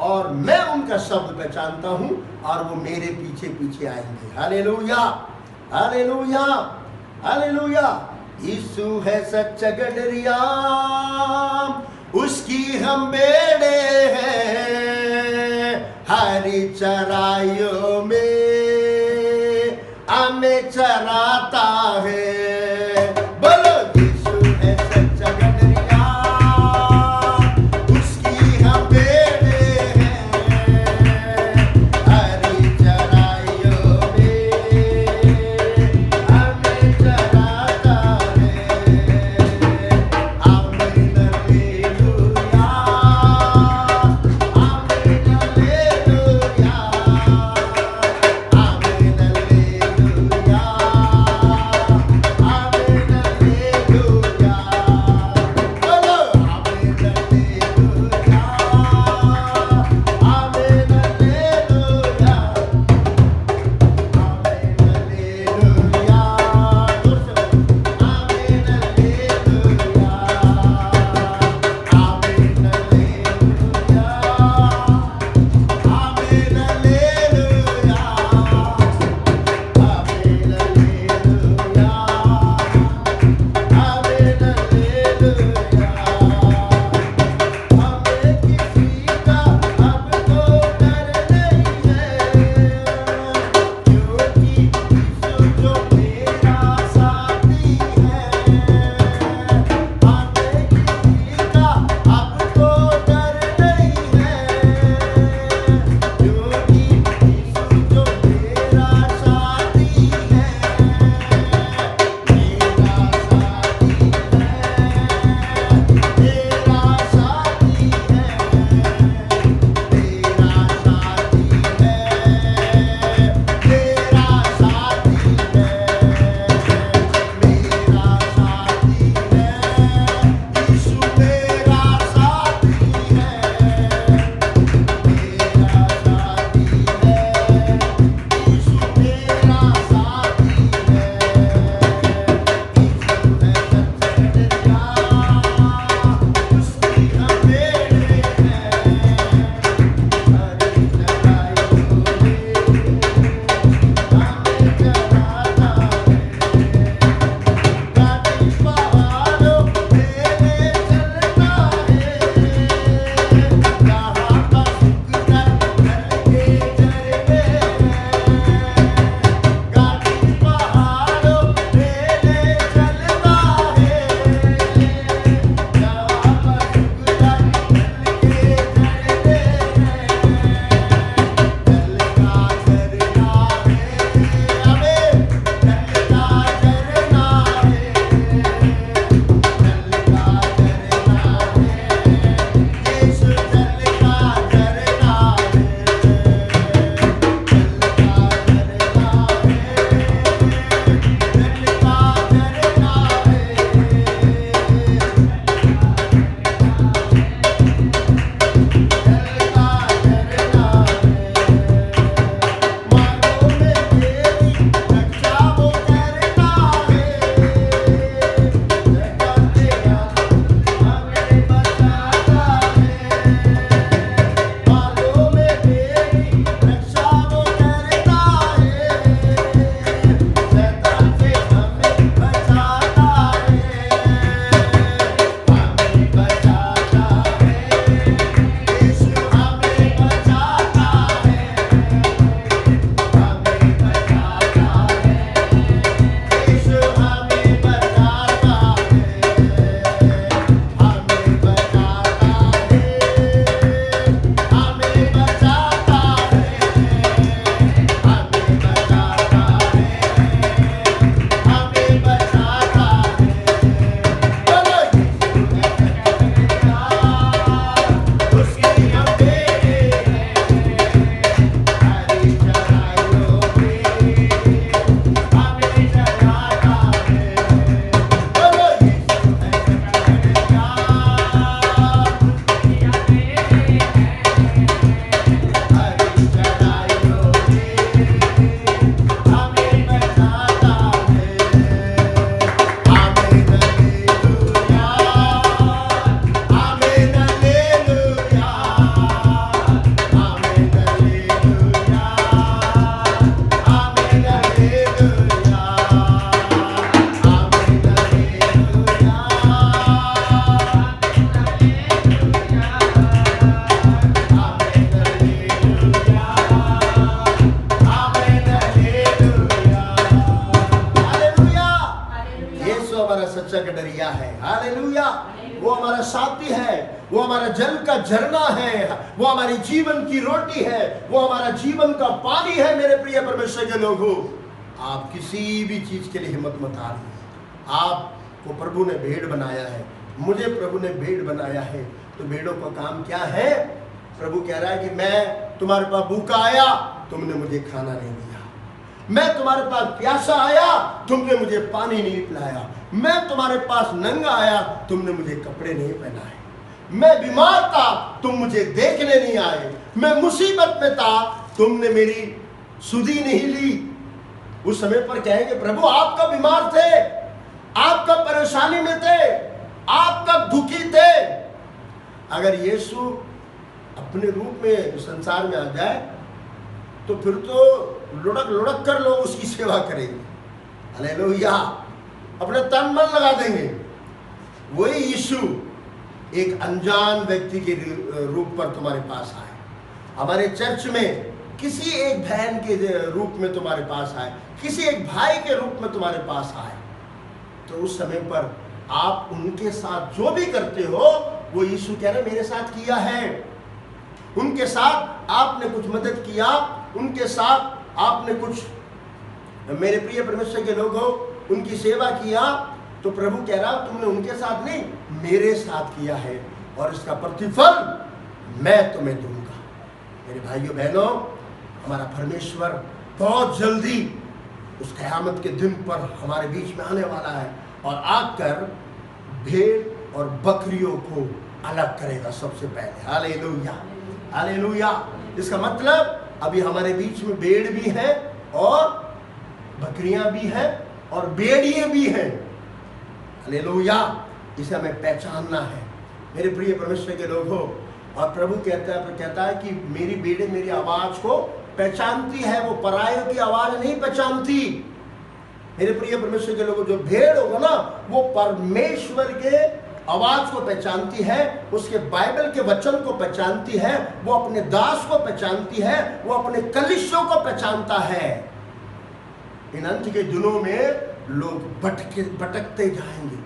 और मैं उनका शब्द पहचानता हूं और वो मेरे पीछे पीछे आएंगे। Hallelujah, hallelujah, hallelujah. यीशु है सच्चा गडरिया, उसकी हम भेड़े हैं, हरी चराइयों में हमें चराता है। बोलो यीशु है सच्चा गडरिया, उसकी हम भेड़े हैं, हरी चराइयों में हमें चराता है। आमीन हालेलुया, आमीन हालेलुया, आमीन हालेलुया, का दरिया है। हालेलुया। वो हमारा साथी है, वो हमारा जल का झरना है, वो हमारी जीवन की रोटी है, वो हमारा जीवन का पानी है। मेरे प्रिय परमेश्वर के लोगों, आप किसी भी चीज के लिए हिम्मत मत हारिए। आपको प्रभु ने भेड़ बनाया है, मुझे प्रभु ने भेड़ बनाया है। तो भेड़ों का काम क्या है? प्रभु कह रहा है कि मैं तुम्हारे पास भूखा आया, तुमने मुझे खाना नहीं दिया। मैं तुम्हारे पास प्यासा आया, तुमने मुझे पानी नहीं पिलाया। मैं तुम्हारे पास नंगा आया, तुमने मुझे कपड़े नहीं पहनाए। मैं बीमार था, तुम मुझे देखने नहीं आए। मैं मुसीबत में था, तुमने मेरी सुधि नहीं ली। उस समय पर कहेंगे, प्रभु आप कब बीमार थे, आप कब परेशानी में थे, आप कब दुखी थे। अगर यीशु अपने रूप में संसार में आ जाए तो फिर तो लुढ़क लुढ़क कर लोग उसकी सेवा करेंगे। हालेलुया। अपने तन मन लगा देंगे। वही यीशु एक अनजान व्यक्ति के रूप पर तुम्हारे पास आए, हमारे चर्च में किसी एक बहन के रूप में तुम्हारे पास आए, किसी एक भाई के रूप में तुम्हारे पास आए, तो उस समय पर आप उनके साथ जो भी करते हो वो यीशु कह रहे मेरे साथ किया है। उनके साथ आपने कुछ मदद किया, उनके साथ आपने कुछ, मेरे प्रिय परमेश्वर के लोगों, उनकी सेवा किया, तो प्रभु कह रहा तुमने उनके साथ नहीं, मेरे साथ किया है, और इसका प्रतिफल मैं तुम्हें दूंगा। मेरे भाइयों बहनों, हमारा परमेश्वर बहुत जल्दी उस क़यामत के दिन पर हमारे बीच में आने वाला है और आकर भेड़ और बकरियों को अलग करेगा सबसे पहले। Hallelujah, hallelujah. इसका मतलब अभी हमारे बीच में भेड़ भी है और बकरियां भी हैं और भेड़िए भी हैं। हालेलुया। इसे हमें पहचानना है मेरे प्रिय परमेश्वर के लोगों। और प्रभु कहता है कि मेरी भेड़ें मेरी आवाज को पहचानती है, वो परायों की आवाज नहीं पहचानती। मेरे प्रिय परमेश्वर के लोगों, जो भेड़ होगा ना, वो परमेश्वर के आवाज को पहचानती है, उसके बाइबल के वचन को पहचानती है, वो अपने दास को पहचानती है, वो अपने कलीसियों को पहचानता है। इन अंत के दिनों में लोग भटकते जाएंगे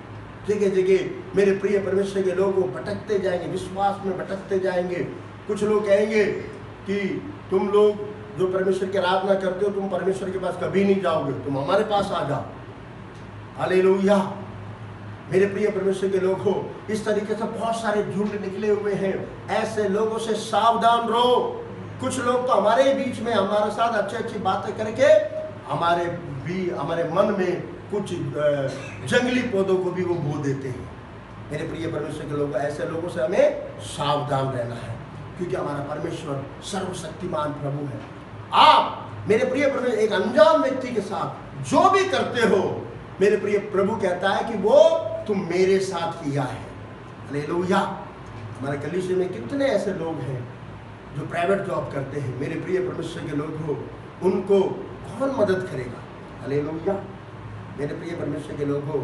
जगह जगह। मेरे प्रिय परमेश्वर के लोग भटकते जाएंगे, विश्वास में भटकते जाएंगे। कुछ लोग कहेंगे कि तुम लोग जो परमेश्वर की आराधना करते हो, तुम परमेश्वर के पास कभी नहीं जाओगे, तुम हमारे पास आ जाओ। हालेलुया। मेरे प्रिय परमेश्वर के लोग हो, इस तरीके से बहुत सारे झूठ निकले हुए हैं। ऐसे लोगों से सावधान रहो। कुछ लोग तो हमारे बीच में हमारे साथ अच्छी अच्छी बातें करके हमारे मन में कुछ जंगली पौधों को भी वो बो देते हैं। मेरे प्रिय परमेश्वर के लोग, ऐसे लोगों से हमें सावधान रहना है, क्योंकि हमारा परमेश्वर सर्वशक्तिमान प्रभु है। आप मेरे प्रिय परमेश्वर एक अनजान व्यक्ति के साथ जो भी करते हो, मेरे प्रिय प्रभु कहता है कि वो तुम मेरे साथ किया है। हालेलुया। हमारे कलीसिया में कितने ऐसे लोग हैं जो प्राइवेट जॉब करते हैं। मेरे प्रिय परमेश्वर के लोग हो, उनको कौन मदद करेगा? हालेलुया। मेरे प्रिय परमेश्वर के लोग हो,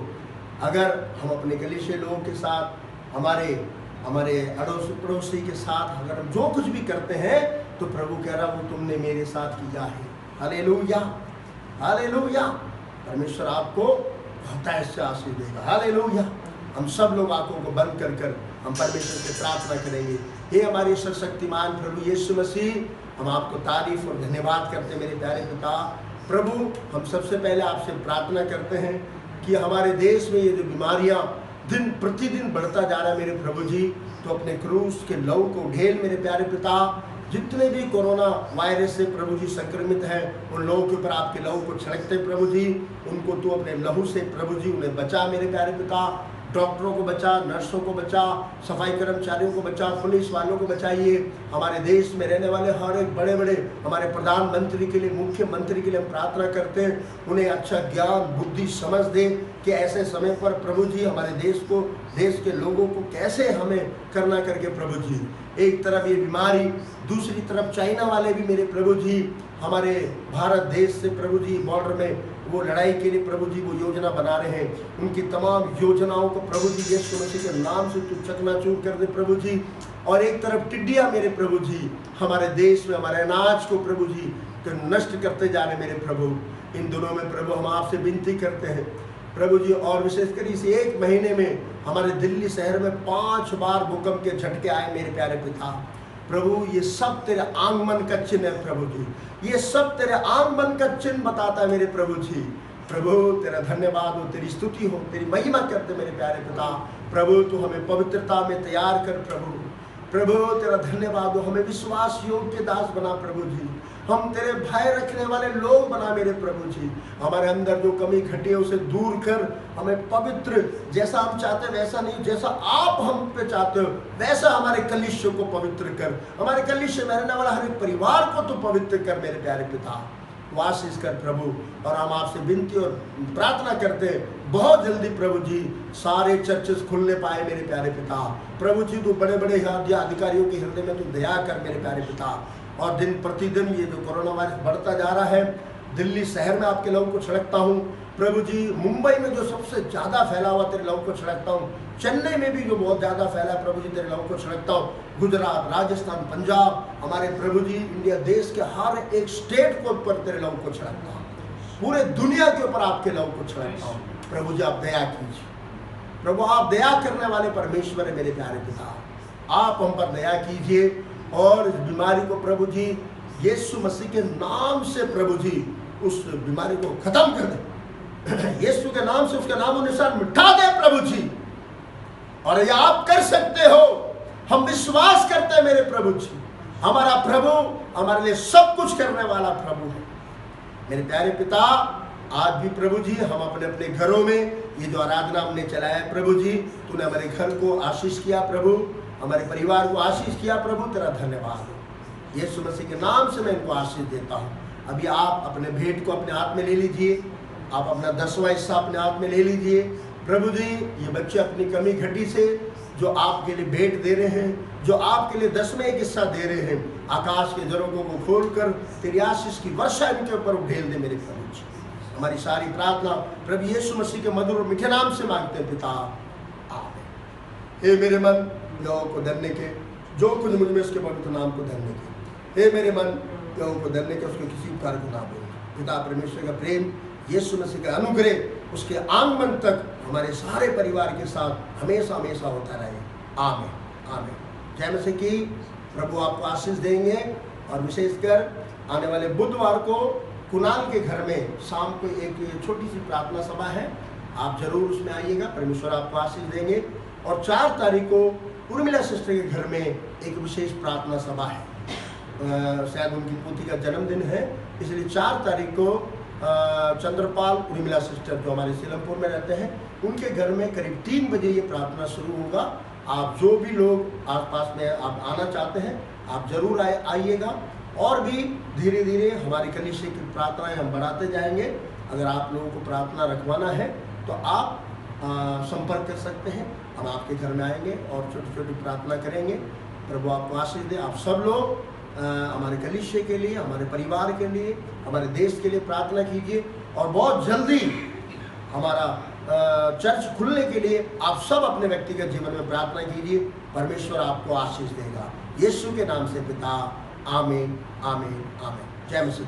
अगर हम अपने कलीसिया लोगों के साथ, हमारे अड़ोसी पड़ोसी के साथ अगर हम जो कुछ भी करते हैं, तो प्रभु कह रहा वो तुमने मेरे साथ किया है। Hallelujah, hallelujah. परमेश्वर आपको बहुत ऐसे आशीष देगा। हालेलुया। हम सब लोग आंखों को बंद कर हम परमेश्वर से प्रार्थना करेंगे। हे हमारे सर्वशक्तिमान प्रभु यीशु मसीह, हम आपको तारीफ और धन्यवाद करते हैं। मेरे प्यारे पिता प्रभु, हम सबसे पहले आपसे प्रार्थना करते हैं कि हमारे देश में ये जो बीमारियां दिन प्रतिदिन बढ़ता जा रहा है मेरे प्रभु जी, तो अपने क्रूस के लहू को ढेल मेरे प्यारे पिता। जितने भी कोरोना वायरस से प्रभु जी संक्रमित हैं, उन लोगों के ऊपर आपके लहू को छिड़कते प्रभु जी, उनको तू अपने लहू से प्रभु जी उन्हें बचा मेरे प्यारे पिता। डॉक्टरों को बचा, नर्सों को बचा, सफाई कर्मचारियों को बचा, पुलिस वालों को बचाइए। हमारे देश में रहने वाले हर एक बड़े बड़े हमारे प्रधानमंत्री के लिए, मुख्यमंत्री के लिए हम प्रार्थना करते हैं, उन्हें अच्छा ज्ञान बुद्धि समझ दे कि ऐसे समय पर प्रभु जी हमारे देश के लोगों को कैसे हमें करना करके प्रभु जी। एक तरफ ये बीमारी, दूसरी तरफ चाइना वाले भी मेरे प्रभु जी हमारे भारत देश से प्रभु जी बॉर्डर में वो लड़ाई के लिए प्रभु जी वो योजना बना रहे हैं। उनकी तमाम योजनाओं को प्रभु जी यीशु मसीह के नाम से तू चकनाचूर कर दे प्रभु जी। और एक तरफ टिड्डियां मेरे प्रभु जी हमारे देश में हमारे अनाज को प्रभु जी नष्ट करते जा रहे मेरे प्रभु। इन दिनों में प्रभु हम आपसे विनती करते हैं प्रभु जी, और विशेषकर इस एक महीने में हमारे दिल्ली शहर में 5 बार भूकंप के झटके आए मेरे प्यारे पिता। प्रभु ये सब तेरे आगमन का चिन्ह है प्रभु जी, ये सब तेरे आगमन का चिन्ह बताता है मेरे प्रभु जी। प्रभु तेरा धन्यवाद हो, तेरी स्तुति हो, तेरी महिमा करते मेरे प्यारे पिता। प्रभु तू हमें पवित्रता में तैयार कर प्रभु। प्रभु तेरा धन्यवाद हो, हमें विश्वास योग्य दास बना प्रभु जी। हम तेरे भय रखने वाले लोग बना मेरे प्रभु जी। हमारे अंदर जो कमी घटी है उसे दूर कर, हमें पवित्र, जैसा हम चाहते वैसा नहीं, जैसा आप हम पे चाहते हो वैसा हमारे कलीसिया को पवित्र कर। हमारे कलीसिया में रहने वाला हर एक परिवार को तो पवित्र कर मेरे प्यारे पिता। आशीष कर प्रभु। और हम आपसे विनती और प्रार्थना करते हैं बहुत जल्दी प्रभु जी सारे चर्चेस खुलने पाए मेरे प्यारे पिता। प्रभु जी तू बड़े बड़े अधिकारियों के हृदय में तू दया कर मेरे प्यारे पिता। और दिन प्रतिदिन ये जो कोरोना वायरस बढ़ता जा रहा है, दिल्ली शहर में आपके लोगों को छिड़कता हूँ प्रभु जी। मुंबई में जो सबसे ज़्यादा फैला हुआ तेरे लोगों को छिड़कता हूँ। चेन्नई में भी जो बहुत ज़्यादा फैला है प्रभु जी तेरे लोगों को छिड़कता हूँ। गुजरात, राजस्थान, पंजाब, हमारे प्रभु जी इंडिया देश के हर एक स्टेट को ऊपर तेरे लोगों को छिड़कता हूँ। पूरे दुनिया के ऊपर आपके लोगों को छिड़कता हूँ। प्रभु जी आप दया कीजिए प्रभु, आप दया करने वाले परमेश्वर है मेरे प्यारे पिता। आप हम पर दया कीजिए और इस बीमारी को प्रभु जी यीशु मसीह के नाम से प्रभु जी उस बीमारी को खत्म कर दे। यीशु के नाम से उसके नाम अनुसार मिटा दे प्रभु जी। और ये आप कर सकते हो, हम विश्वास करते हैं मेरे प्रभु जी। हमारा प्रभु हमारे लिए सब कुछ करने वाला प्रभु है मेरे प्यारे पिता। आज भी प्रभु जी हम अपने अपने घरों में ये जो आराधना हमने चलाया है प्रभु जी, तूने हमारे घर को आशीष किया प्रभु, हमारे परिवार को आशीष किया प्रभु। तेरा धन्यवाद हो। यीशु मसीह के नाम से मैं इनको आशीष देता हूँ। अभी आप अपने भेंट को अपने हाथ में ले लीजिए, आप अपना 10वां हिस्सा अपने हाथ में ले लीजिए प्रभु जी। ये बच्चे अपनी कमी घटी से जो आपके लिए भेंट दे रहे हैं, जो आपके लिए 10वें एक हिस्सा दे रहे हैं, आकाश के दरों को खोलकर तेरी आशीष की वर्षा इनके ऊपर उड़ेल दे मेरे प्रभु जी। हमारी सारी प्रार्थना प्रभु यीशु मसीह के मधुर और मीठे नाम से मांगते हैं पिता, आमीन। हे मेरे मन लोगों को धन्य के, जो कुछ मुझ में उसके पवित्र नाम को धन्य के। हे मेरे मन लोगों को धन्य के, उसके किसी कार्य को ना बोले। पिता परमेश्वर का प्रेम, यीशु मसीह का अनुग्रह, उसके आगमन तक हमारे सारे परिवार के साथ हमेशा हमेशा होता रहे। आमीन आमीन। जय मसीह की। प्रभु आपको आशीष देंगे। और विशेषकर आने वाले बुधवार को कुणाल के घर में शाम को एक छोटी सी प्रार्थना सभा है, आप जरूर उसमें आइएगा। परमेश्वर आपको आशीष देंगे। और 4 तारीख को उर्मिला सिस्टर के घर में एक विशेष प्रार्थना सभा है। शायद उनकी पोती का जन्मदिन है, इसलिए 4 तारीख को चंद्रपाल उर्मिला सिस्टर जो हमारे सीलमपुर में रहते हैं, उनके घर में करीब 3 बजे ये प्रार्थना शुरू होगा। आप जो भी लोग आसपास में आप आना चाहते हैं, आप जरूर आइएगा। और भी धीरे धीरे हमारी कलीसिया की प्रार्थनाएं हम बढ़ाते जाएंगे। अगर आप लोगों को प्रार्थना रखवाना है तो आप संपर्क कर सकते हैं। हम आपके घर में आएंगे और छोटी छोटी प्रार्थना करेंगे। प्रभु आपको आशीष दे। आप सब लोग हमारे कलीसिया के लिए, हमारे परिवार के लिए, हमारे देश के लिए प्रार्थना कीजिए। और बहुत जल्दी हमारा चर्च खुलने के लिए आप सब अपने व्यक्तिगत जीवन में प्रार्थना कीजिए। परमेश्वर आपको आशीष देगा। यीशु के नाम से पिता, आमीन आमीन आमीन। जय मसीह।